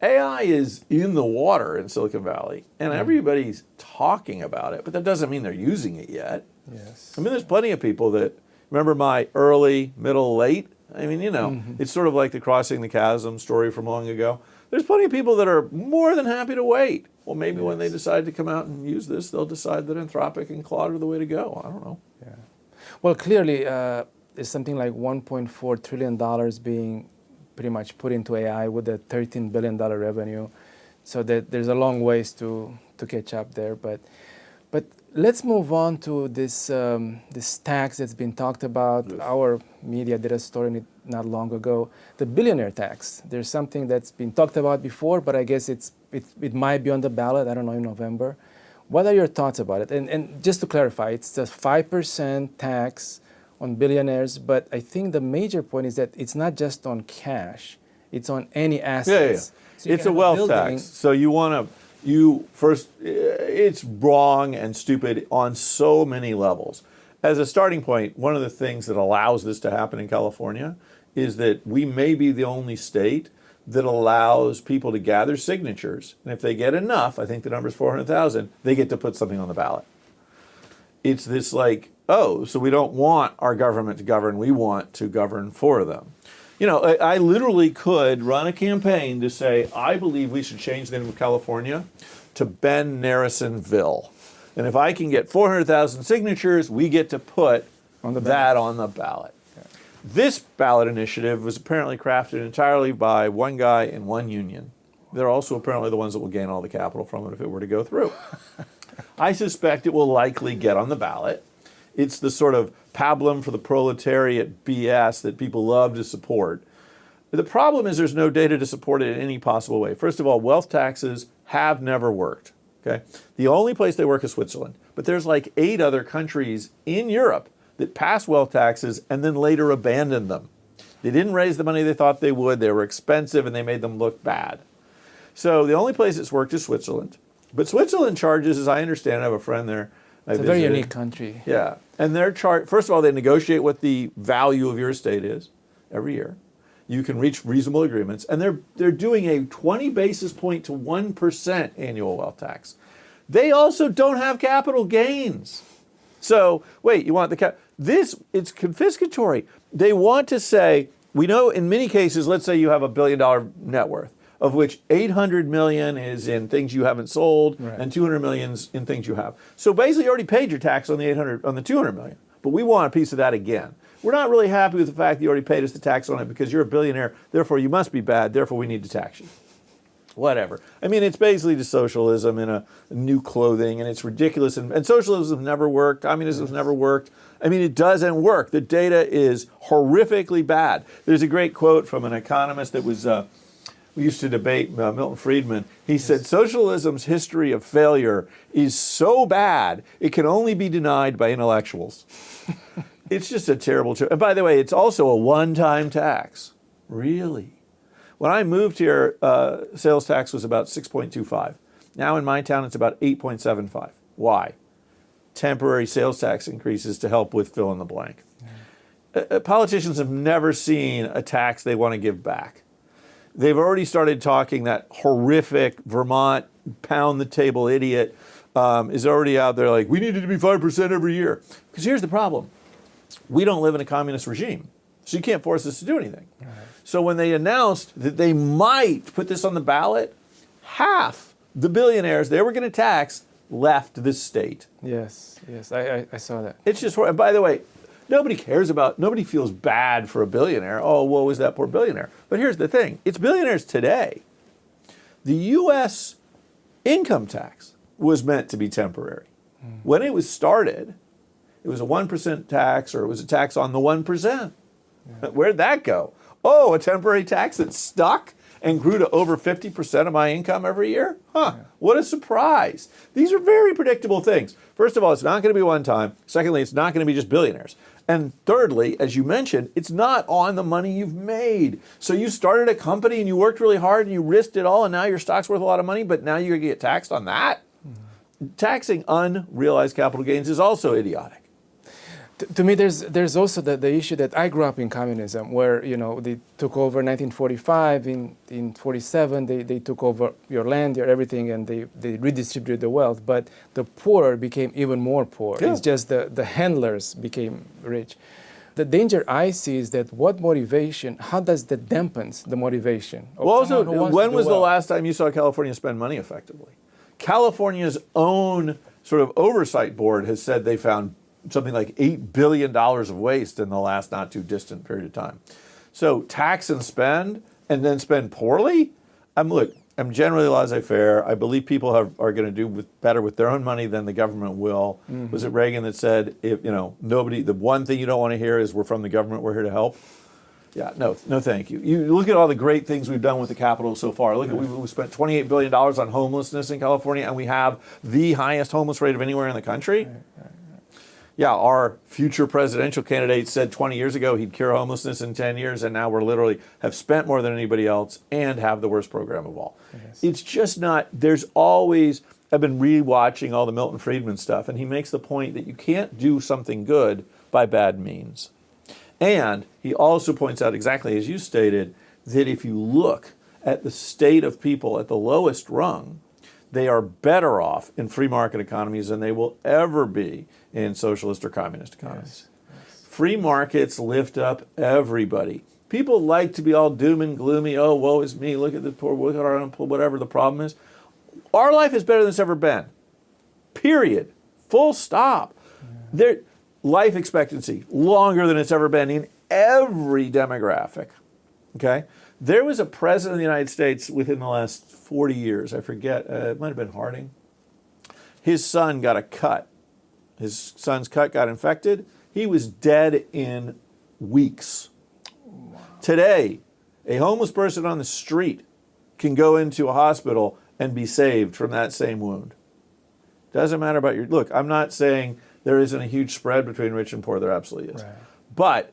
AI is in the water in Silicon Valley, and everybody's talking about it, but that doesn't mean they're using it yet. Yes. I mean, there's plenty of people that, remember my early, middle, late? I mean, you know, it's sort of like the crossing the chasm story from long ago. There's plenty of people that are more than happy to wait. Well, maybe when they decide to come out and use this, they'll decide that Anthropic and Claude are the way to go. I don't know. Yeah. Well, clearly, there's something like $1.4 trillion being pretty much put into AI with a $13 billion revenue. So that there's a long ways to catch up there. But let's move on to this tax that's been talked about. Yes. Our media did a story on it not long ago. The billionaire tax. There's something that's been talked about before, but I guess it might be on the ballot, I don't know, in November. What are your thoughts about it? And just to clarify, it's a 5% tax on billionaires, but I think the major point is that it's not just on cash, it's on any assets. So it's a wealth tax. So it's wrong and stupid on so many levels. As a starting point, one of the things that allows this to happen in California is that we may be the only state that allows people to gather signatures. And if they get enough, I think the number is 400,000, they get to put something on the ballot. It's this like, oh, so we don't want our government to govern, we want to govern for them. You know, I literally could run a campaign to say, I believe we should change the name of California to Ben Narasinville. And if I can get 400,000 signatures, we get to put that on the ballot. Okay. This ballot initiative was apparently crafted entirely by one guy and one union. They're also apparently the ones that will gain all the capital from it if it were to go through. I suspect it will likely get on the ballot. It's the sort of pablum for the proletariat BS that people love to support. The problem is there's no data to support it in any possible way. First of all, wealth taxes have never worked. Okay? The only place they work is Switzerland. But there's like 8 other countries in Europe that pass wealth taxes and then later abandoned them. They didn't raise the money they thought they would. They were expensive and they made them look bad. So the only place it's worked is Switzerland. But Switzerland charges, as I understand, I have a friend there. It's a very unique country. Yeah. And their first of all, they negotiate what the value of your estate is every year. You can reach reasonable agreements. And they're doing a 20 basis point to 1% annual wealth tax. They also don't have capital gains. So, wait, you want the it's confiscatory. They want to say, we know in many cases, let's say you have $1 billion net worth, of which 800 million is in things you haven't sold, right, and 200 million is in things you have. So basically you already paid your tax on the 200 million, but we want a piece of that again. We're not really happy with the fact that you already paid us the tax on it because you're a billionaire, therefore you must be bad, therefore we need to tax you. Whatever. I mean, it's basically just socialism in a new clothing, and it's ridiculous. And socialism never worked. Communism never worked. I mean, it doesn't work. The data is horrifically bad. There's a great quote from an economist that was, we used to debate, Milton Friedman. He said, socialism's history of failure is so bad, it can only be denied by intellectuals. It's just a terrible truth. And by the way, it's also a one-time tax. Really? When I moved here, sales tax was about 6.25. Now in my town, it's about 8.75. Why? Temporary sales tax increases to help with fill in the blank. Politicians have never seen a tax they want to give back. They've already started talking, that horrific Vermont pound the table idiot is already out there like, we need it to be 5% every year. Because here's the problem. We don't live in a communist regime, so you can't force us to do anything. Right. So when they announced that they might put this on the ballot, half the billionaires they were going to tax left this state. Yes, I saw that. It's just, and by the way, nobody feels bad for a billionaire. Oh, woe is that poor billionaire. But here's the thing. It's billionaires today. The U.S. income tax was meant to be temporary. When it was started, it was a 1% tax, or it was a tax on the 1%. Yeah. Where'd that go? Oh, a temporary tax that stuck and grew to over 50% of my income every year? Huh, yeah. What a surprise. These are very predictable things. First of all, it's not going to be one time. Secondly, it's not going to be just billionaires. And thirdly, as you mentioned, it's not on the money you've made. So you started a company and you worked really hard and you risked it all, and now your stock's worth a lot of money, but now you're going to get taxed on that? Mm-hmm. Taxing unrealized capital gains is also idiotic. To me, there's also the issue that I grew up in communism, where they took over 1945. In 47, they took over your land, your everything, and they redistributed the wealth. But the poor became even more poor. Yeah. It's just the handlers became rich. The danger I see is that how does that dampens the motivation? Well, also, when was the last time you saw California spend money effectively? California's own sort of oversight board has said they found something like $8 billion of waste in the last not too distant period of time. So tax and then spend poorly? I'm generally laissez-faire. I believe people are going to do better with their own money than the government will. Mm-hmm. Was it Reagan that said, the one thing you don't want to hear is we're from the government, we're here to help? Yeah, no thank you. You look at all the great things we've done with the capital so far. Look at we spent $28 billion on homelessness in California, and we have the highest homeless rate of anywhere in the country. Right. yeah, our future presidential candidate said 20 years ago he'd cure homelessness in 10 years, and now we're literally have spent more than anybody else and have the worst program of all. Yes. It's just not, there's always, I've been rewatching all the Milton Friedman stuff, and he makes the point that you can't do something good by bad means. And he also points out, exactly as you stated, that if you look at the state of people at the lowest rung, they are better off in free market economies than they will ever be in socialist or communist economies. Yes. Free markets lift up everybody. People like to be all doom and gloomy. Oh, woe is me. Look at the poor. Look at our unemployed. Whatever the problem is. Our life is better than it's ever been. Period. Full stop. Yeah. Life expectancy longer than it's ever been in every demographic. Okay. There was a president of the United States within the last 40 years. I forget. It might have been Harding. His son got a cut. His son's cut got infected. He was dead in weeks. Wow. Today, a homeless person on the street can go into a hospital and be saved from that same wound. Doesn't matter about your... Look, I'm not saying there isn't a huge spread between rich and poor. There absolutely is. Right. But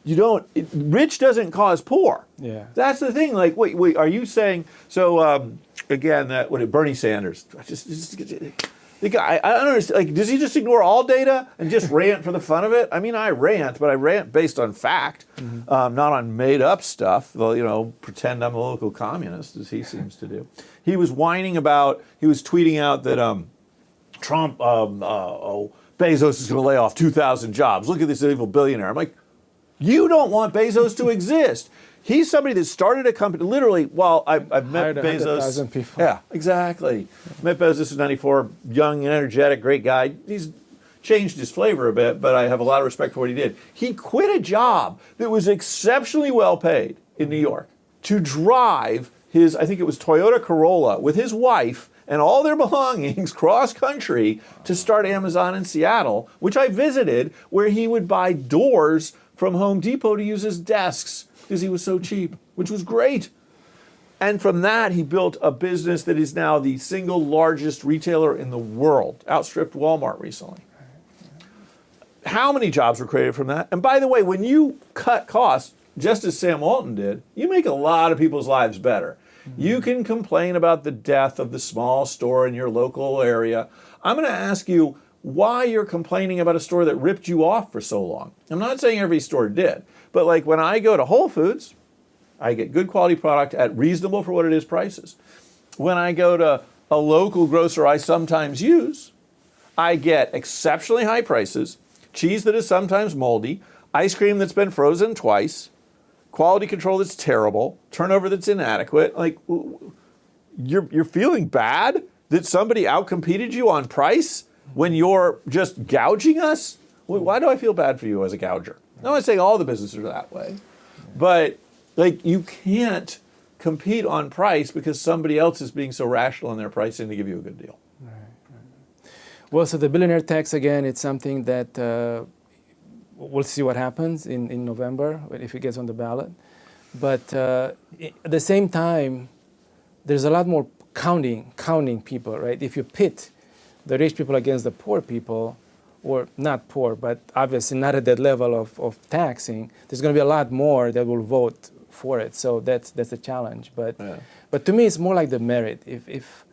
you don't... rich doesn't cause poor. Yeah. That's the thing. Like, wait, are you saying... So, again, Bernie Sanders... The guy, I don't understand. Like, does he just ignore all data and just rant for the fun of it? I mean, I rant, but I rant based on fact, not on made-up stuff. Well, pretend I'm a local communist, as he seems to do. He was whining about. He was tweeting out that Trump, Bezos is going to lay off 2,000 jobs. Look at this evil billionaire. I'm like, you don't want Bezos to exist. He's somebody that started a company, literally, I've met Bezos. People. Yeah, exactly. Met Bezos in 94, young and energetic, great guy. He's changed his flavor a bit, but I have a lot of respect for what he did. He quit a job that was exceptionally well paid in New York to drive his, I think it was Toyota Corolla, with his wife and all their belongings cross country to start Amazon in Seattle, which I visited, where he would buy doors from Home Depot to use as desks, because he was so cheap, which was great. And from that, he built a business that is now the single largest retailer in the world, outstripped Walmart recently. How many jobs were created from that? And by the way, when you cut costs, just as Sam Walton did, you make a lot of people's lives better. You can complain about the death of the small store in your local area. I'm going to ask you why you're complaining about a store that ripped you off for so long. I'm not saying every store did. But like when I go to Whole Foods, I get good quality product at reasonable for what it is prices. When I go to a local grocer I sometimes use, I get exceptionally high prices, cheese that is sometimes moldy, ice cream that's been frozen twice, quality control that's terrible, turnover that's inadequate. Like, you're feeling bad that somebody outcompeted you on price when you're just gouging us? Why do I feel bad for you as a gouger? I'm not saying all the businesses are that way, but like you can't compete on price because somebody else is being so rational in their pricing to give you a good deal. Right. Well, so the billionaire tax, again, it's something that we'll see what happens in November if it gets on the ballot. But at the same time, there's a lot more counting people, right? If you pit the rich people against the poor people, or not poor, but obviously not at that level of taxing, there's going to be a lot more that will vote for it. So that's a challenge. But to me, it's more like the merit. If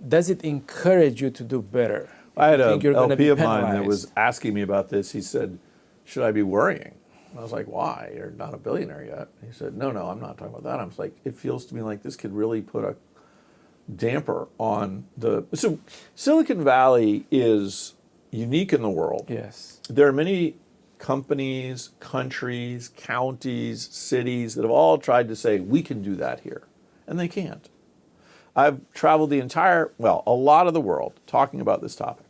does it encourage you to do better? I had an LP of mine that was asking me about this. He said, should I be worrying? And I was like, why? You're not a billionaire yet. He said, no, I'm not talking about that. I was like, it feels to me like this could really put a damper on the... So Silicon Valley is unique in the world. Yes. There are many companies, countries, counties, cities that have all tried to say, we can do that here. And they can't. I've traveled a lot of the world talking about this topic.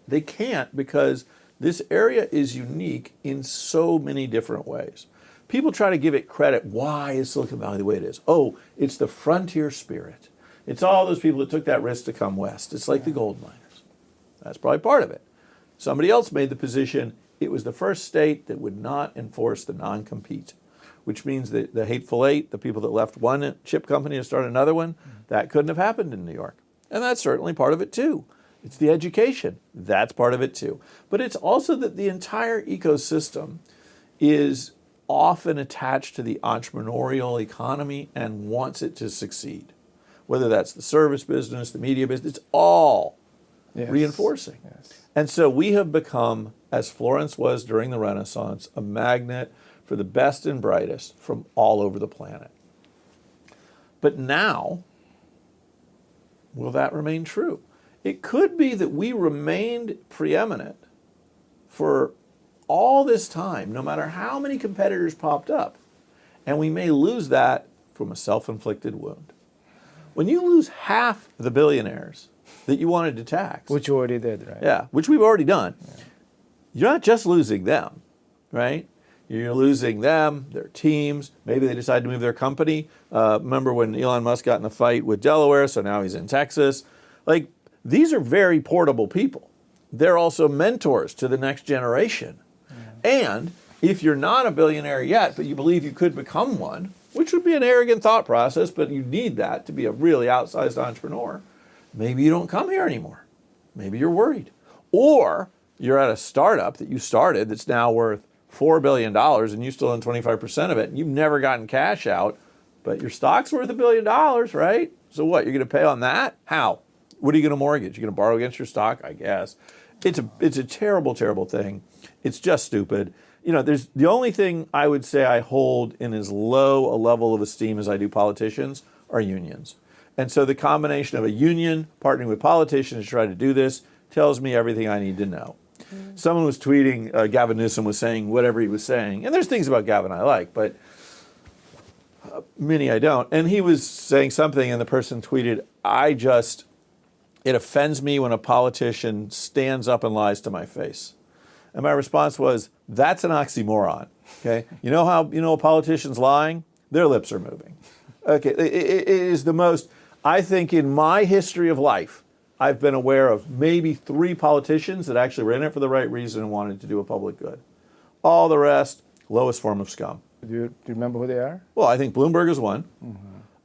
They can't because this area is unique in so many different ways. People try to give it credit. Why is Silicon Valley the way it is? Oh, it's the frontier spirit. It's all those people that took that risk to come west. It's like the gold miners. That's probably part of it. Somebody else made the position it was the first state that would not enforce the non-compete, which means that the Hateful Eight, the people that left one chip company to start another one, that couldn't have happened in New York. And that's certainly part of it too. It's the education. That's part of it too. But it's also that the entire ecosystem is often attached to the entrepreneurial economy and wants it to succeed. Whether that's the service business, the media business, it's all reinforcing. Yes. And so we have become, as Florence was during the Renaissance, a magnet for the best and brightest from all over the planet. But now, will that remain true? It could be that we remained preeminent for all this time, no matter how many competitors popped up, and we may lose that from a self-inflicted wound. When you lose half the billionaires that you wanted to tax, Which you already did, right? yeah, which we've already done, you're not just losing them, right? You're losing them, their teams. Maybe they decide to move their company. Remember when Elon Musk got in a fight with Delaware, so now he's in Texas. Like, these are very portable people. They're also mentors to the next generation. And if you're not a billionaire yet, but you believe you could become one, which would be an arrogant thought process, but you need that to be a really outsized entrepreneur, maybe you don't come here anymore. Maybe you're worried. Or you're at a startup that you started that's now worth $4 billion and you still own 25% of it, and you've never gotten cash out, but your stock's worth $1 billion, right? So what, you're going to pay on that? How? What are you going to mortgage? You're going to borrow against your stock? I guess. It's a terrible, terrible thing. It's just stupid. You know, there's the only thing I would say I hold in as low a level of esteem as I do politicians are unions. And so the combination of a union partnering with politicians to try to do this tells me everything I need to know. Someone was tweeting, Gavin Newsom was saying whatever he was saying. And there's things about Gavin I like, but many I don't. And he was saying something and the person tweeted, it offends me when a politician stands up and lies to my face. And my response was, that's an oxymoron, okay? You know how, a politician's lying? Their lips are moving. Okay, it is the most, I think in my history of life, I've been aware of maybe 3 politicians that actually were in it for the right reason and wanted to do a public good. All the rest, lowest form of scum. Do you remember who they are? Well, I think Bloomberg is one.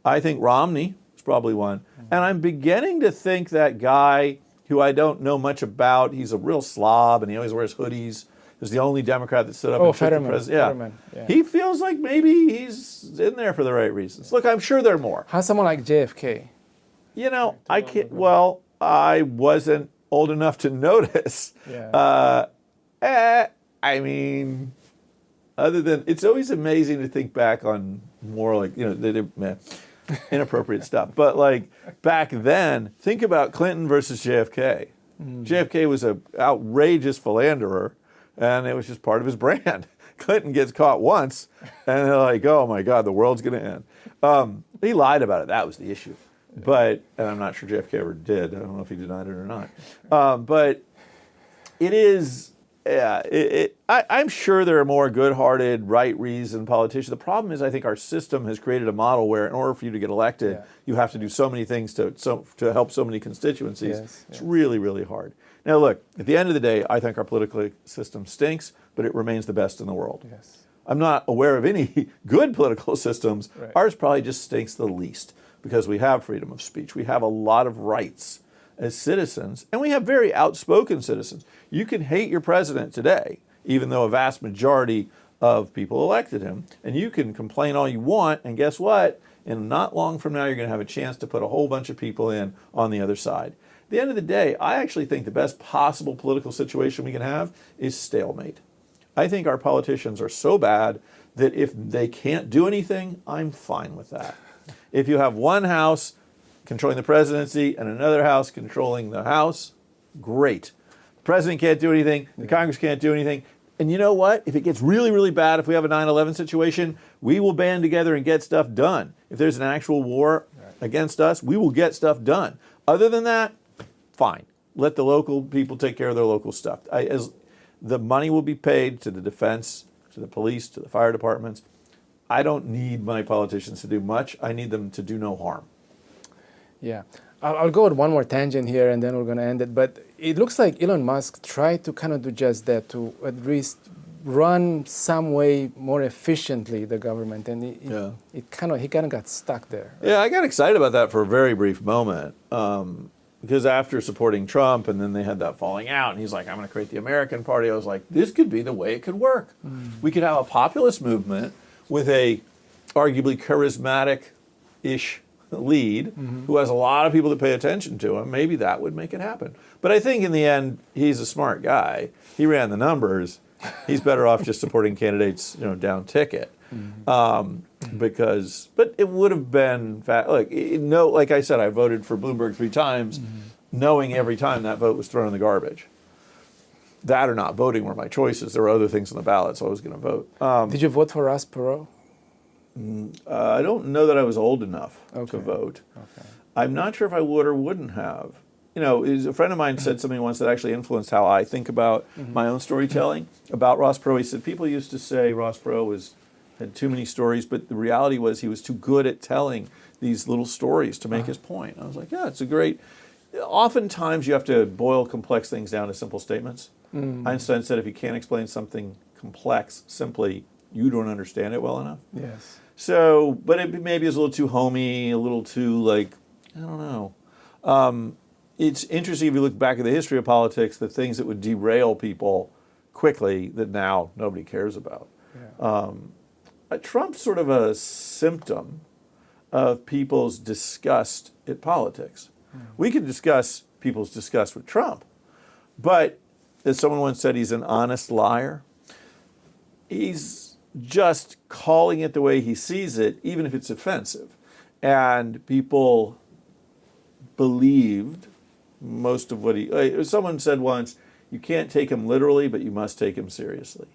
I think Romney is probably one. And I'm beginning to think that guy who I don't know much about, he's a real slob and he always wears hoodies. He's the only Democrat that stood up and took the president. Fetterman. Yeah. He feels like maybe he's in there for the right reasons. Look, I'm sure there are more. How's someone like JFK? I can't, well, I wasn't old enough to notice. Yeah. I mean, other than, it's always amazing to think back on more like, inappropriate stuff. But like back then, think about Clinton versus JFK. JFK was an outrageous philanderer, and it was just part of his brand. Clinton gets caught once, and they're like, oh my God, the world's going to end. He lied about it. That was the issue. But, and I'm not sure JFK ever did. I don't know if he denied it or not. But it is, I'm sure there are more good-hearted, right-reasoned politicians. The problem is I think our system has created a model where in order for you to get elected, you have to do so many things to help so many constituencies. It's really, really hard. Now look, at the end of the day, I think our political system stinks, but it remains the best in the world. Yes. I'm not aware of any good political systems. Right. Ours probably just stinks the least because we have freedom of speech. We have a lot of rights as citizens, and we have very outspoken citizens. You can hate your president today, even though a vast majority of people elected him, and you can complain all you want, and guess what? And not long from now, you're going to have a chance to put a whole bunch of people in on the other side. At the end of the day, I actually think the best possible political situation we can have is stalemate. I think our politicians are so bad that if they can't do anything, I'm fine with that. If you have one house controlling the presidency and another house controlling the House, great. The president can't do anything, the Congress can't do anything. And you know what? If it gets really, really bad, if we have a 9/11 situation, we will band together and get stuff done. If there's an actual war against us, we will get stuff done. Other than that, fine. Let the local people take care of their local stuff. As the money will be paid to the defense, to the police, to the fire departments. I don't need my politicians to do much. I need them to do no harm. Yeah. I'll go with one more tangent here and then we're going to end it. But it looks like Elon Musk tried to kind of do just that, to at least run some way more efficiently the government. And he kind of got stuck there. Right? Yeah, I got excited about that for a very brief moment. because after supporting Trump, and then they had that falling out, and he's like, I'm going to create the American Party. I was like, this could be the way it could work. We could have a populist movement with a arguably charismatic-ish lead who has a lot of people that pay attention to him. Maybe that would make it happen. But I think in the end, he's a smart guy. He ran the numbers. He's better off just supporting candidates, down ticket. But it would have been, like I said, I voted for Bloomberg 3 times, knowing every time that vote was thrown in the garbage. That or not voting were my choices. There were other things on the ballot, so I was going to vote. Did you vote for Ross Perot? I don't know that I was old enough to vote. Okay. I'm not sure if I would or wouldn't have. A friend of mine said something once that actually influenced how I think about my own storytelling about Ross Perot. He said people used to say Ross Perot had too many stories, but the reality was he was too good at telling these little stories to make his point. I was like, yeah, it's a great. Oftentimes you have to boil complex things down to simple statements. Einstein said if you can't explain something complex simply, you don't understand it well enough. Yes. So, but it maybe is a little too homey, a little too I don't know. It's interesting if you look back at the history of politics, the things that would derail people quickly that now nobody cares about. Yeah. Trump's sort of a symptom of people's disgust at politics. We could discuss people's disgust with Trump, but as someone once said, he's an honest liar. He's just calling it the way he sees it, even if it's offensive. And people believed most of what someone said once, you can't take him literally, but you must take him seriously.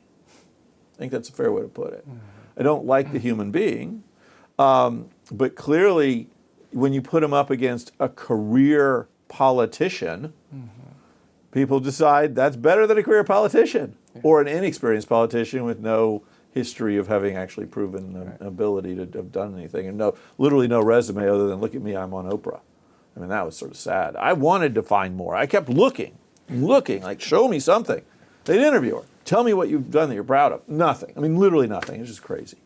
I think that's a fair way to put it. I don't like the human being, but clearly when you put him up against a career politician, people decide that's better than a career politician or an inexperienced politician with no history of having actually proven an ability to have done anything and literally no resume other than look at me, I'm on Oprah. I mean, that was sort of sad. I wanted to find more. I kept looking, like, show me something. They'd interview her. Tell me what you've done that you're proud of. Nothing. I mean, literally nothing. It's just crazy.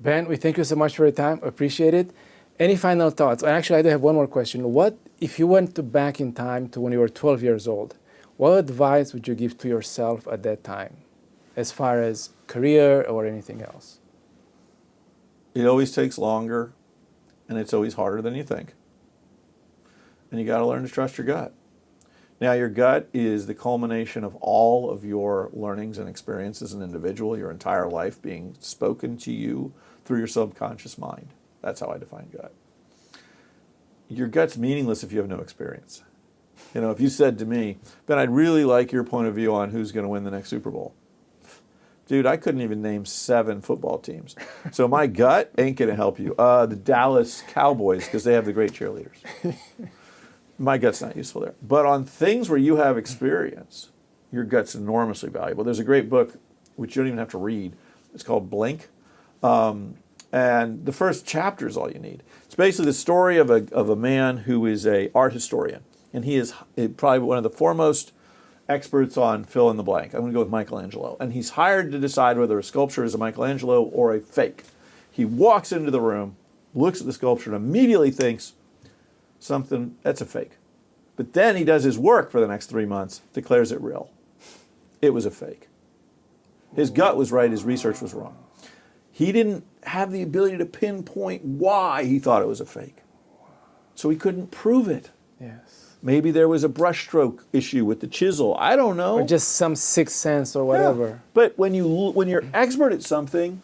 Ben, we thank you so much for your time. Appreciate it. Any final thoughts? Actually, I do have one more question. What if you went back in time to when you were 12 years old? What advice would you give to yourself at that time, as far as career or anything else? It always takes longer, and it's always harder than you think. And you got to learn to trust your gut. Now, your gut is the culmination of all of your learnings and experiences as an individual, your entire life being spoken to you through your subconscious mind. That's how I define gut. Your gut's meaningless if you have no experience. If you said to me, Ben, I'd really like your point of view on who's going to win the next Super Bowl. Dude, I couldn't even name 7 football teams. So my gut ain't going to help you. The Dallas Cowboys, because they have the great cheerleaders. My gut's not useful there. But on things where you have experience, your gut's enormously valuable. There's a great book, which you don't even have to read. It's called Blink. And the first chapter is all you need. It's basically the story of a man who is an art historian. And he is probably one of the foremost experts on fill in the blank. I'm going to go with Michelangelo. And he's hired to decide whether a sculpture is a Michelangelo or a fake. He walks into the room, looks at the sculpture, and immediately thinks, something, that's a fake. But then he does his work for the next 3 months, declares it real. It was a fake. His gut was right, his research was wrong. He didn't have the ability to pinpoint why he thought it was a fake. So he couldn't prove it. Yes. Maybe there was a brushstroke issue with the chisel. I don't know. Or just some sixth sense or whatever. Yeah. But when you're expert at something,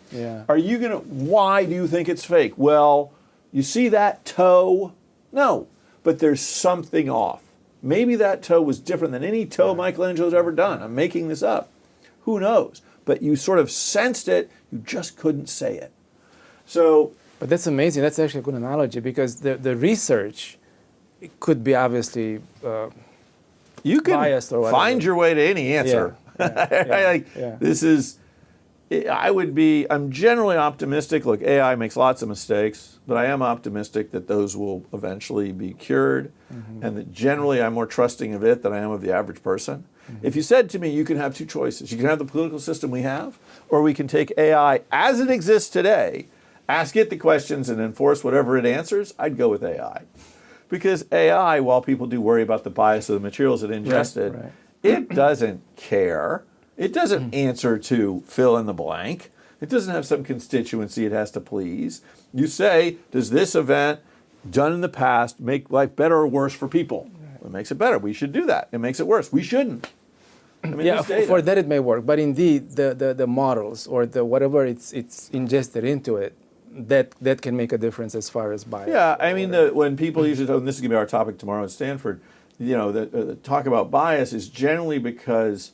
are you why do you think it's fake? Well, you see that toe? No, but there's something off. Maybe that toe was different than any toe Michelangelo's ever done. I'm making this up. Who knows? But you sort of sensed it, you just couldn't say it. But that's amazing. That's actually a good analogy because the research could be obviously you can biased or whatever. Find your way to any answer. I'm generally optimistic. Look, AI makes lots of mistakes, but I am optimistic that those will eventually be cured, and that generally I'm more trusting of it than I am of the average person. If you said to me, you can have 2 choices. You can have the political system we have, or we can take AI as it exists today, ask it the questions, and enforce whatever it answers, I'd go with AI. Because AI, while people do worry about the bias of the materials it ingested, Right. it doesn't care. It doesn't answer to fill in the blank. It doesn't have some constituency it has to please. You say, does this event done in the past make life better or worse for people? Right. It makes it better. We should do that. It makes it worse. We shouldn't. I mean, Yeah, for that it may work, but indeed the models or the whatever it's ingested into it, that can make a difference as far as bias. Yeah, I mean, when people usually, and this is going to be our topic tomorrow at Stanford, the talk about bias is generally because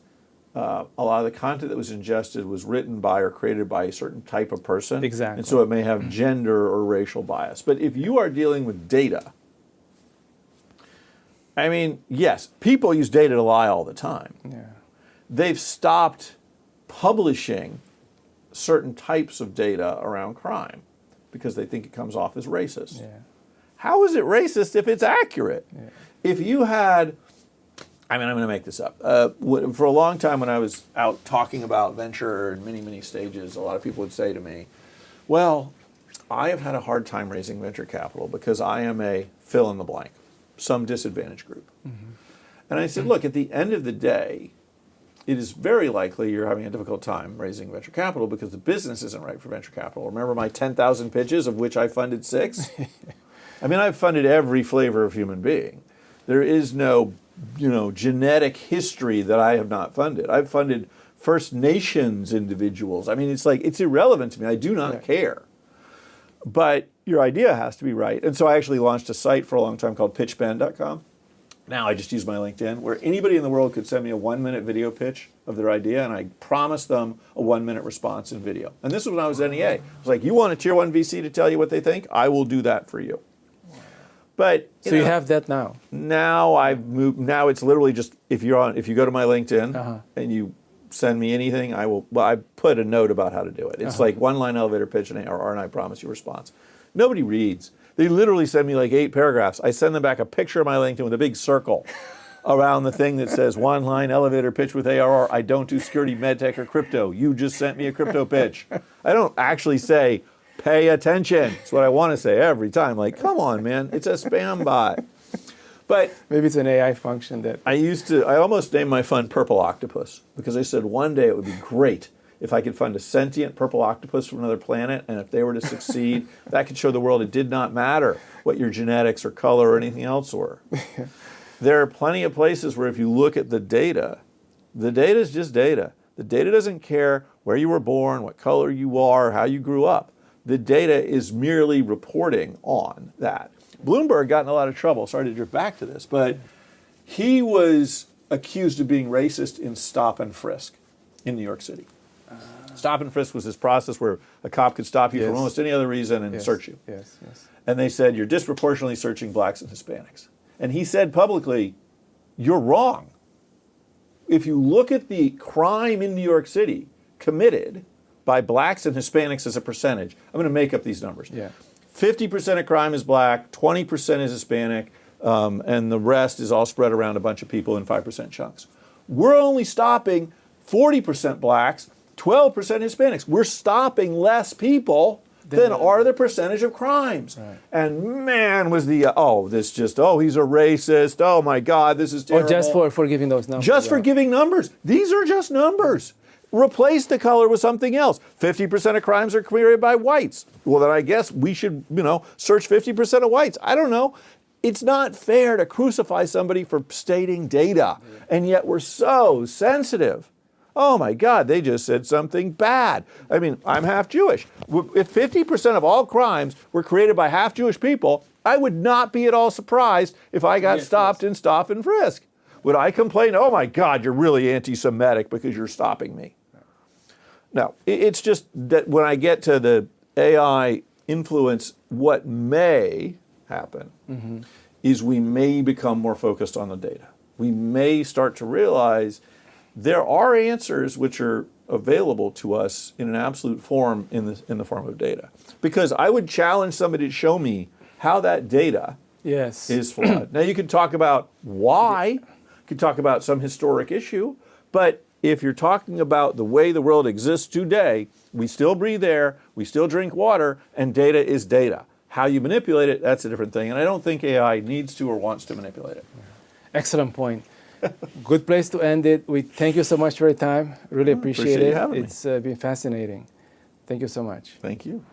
a lot of the content that was ingested was written by or created by a certain type of person. Exactly. And so it may have gender or racial bias. But if you are dealing with data, I mean, yes, people use data to lie all the time. Yeah. They've stopped publishing certain types of data around crime because they think it comes off as racist. Yeah. How is it racist if it's accurate? Yeah. If you had, I mean, I'm going to make this up. For a long time when I was out talking about venture in many, many stages, a lot of people would say to me, well, I have had a hard time raising venture capital because I am a fill in the blank, some disadvantaged group. Mm-hmm. And I said, look, at the end of the day, it is very likely you're having a difficult time raising venture capital because the business isn't right for venture capital. Remember my 10,000 pitches, of which I funded 6? I mean, I've funded every flavor of human being. There is no, genetic history that I have not funded. I've funded First Nations individuals. I mean, it's irrelevant to me. I do not care. But your idea has to be right. And so I actually launched a site for a long time called pitchbend.com. Now I just use my LinkedIn, where anybody in the world could send me a 1-minute video pitch of their idea, and I promise them a 1-minute response in video. And this was when I was NEA. I was like, you want a tier 1 VC to tell you what they think? I will do that for you. But you have that now. Now I've moved. Now it's literally just if you go to my LinkedIn and you send me anything, I will. Well, I put a note about how to do it. It's like 1-line elevator pitch and ARR, and I promise you a response. Nobody reads. They literally send me like 8 paragraphs. I send them back a picture of my LinkedIn with a big circle around the thing that says 1-line elevator pitch with ARR. I don't do security, medtech, or crypto. You just sent me a crypto pitch. I don't actually say, pay attention. That's what I want to say every time. Like, come on, man. It's a spam bot. But maybe it's an AI function that... I almost named my fund Purple Octopus because I said one day it would be great if I could find a sentient purple octopus from another planet, and if they were to succeed, that could show the world it did not matter what your genetics or color or anything else were. There are plenty of places where if you look at the data is just data. The data doesn't care where you were born, what color you are, how you grew up. The data is merely reporting on that. Bloomberg got in a lot of trouble. Sorry to drift back to this, but he was accused of being racist in stop and frisk in New York City. Stop and frisk was this process where a cop could stop you for almost any other reason and search you. Yes. And they said, you're disproportionately searching blacks and Hispanics. And he said publicly, you're wrong. If you look at the crime in New York City committed by blacks and Hispanics as a percentage, I'm going to make up these numbers. 50% of crime is black, 20% is Hispanic, and the rest is all spread around a bunch of people in 5% chunks. We're only stopping 40% blacks, 12% Hispanics. We're stopping less people than are the percentage of crimes. Right. And man, was he's a racist. Oh my God, this is terrible. Or just for giving those numbers. Just for giving numbers. These are just numbers. Replace the color with something else. 50% of crimes are committed by whites. Well, then I guess we should, search 50% of whites. I don't know. It's not fair to crucify somebody for stating data. And yet we're so sensitive. Oh my God, they just said something bad. I mean, I'm half Jewish. If 50% of all crimes were created by half Jewish people, I would not be at all surprised if I got stopped in stop and frisk. Would I complain, oh my God, you're really anti-Semitic because you're stopping me? No, it's just that when I get to the AI influence, what may happen is we may become more focused on the data. We may start to realize there are answers which are available to us in an absolute form in the form of data. Because I would challenge somebody to show me how that data is flawed. Now you could talk about why, you could talk about some historic issue, but if you're talking about the way the world exists today, we still breathe air, we still drink water, and data is data. How you manipulate it, that's a different thing. And I don't think AI needs to or wants to manipulate it. Excellent point. Good place to end it. We thank you so much for your time. Really appreciate you it. having me. It's been fascinating. Thank you so much. Thank you.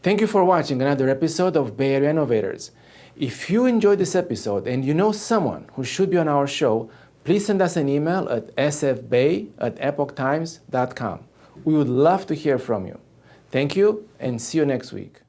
Thank you for watching another episode of Bay Area Innovators. If you enjoyed this episode and you know someone who should be on our show, please send us an email at sfbay@epochtimes.com. We would love to hear from you. Thank you and see you next week.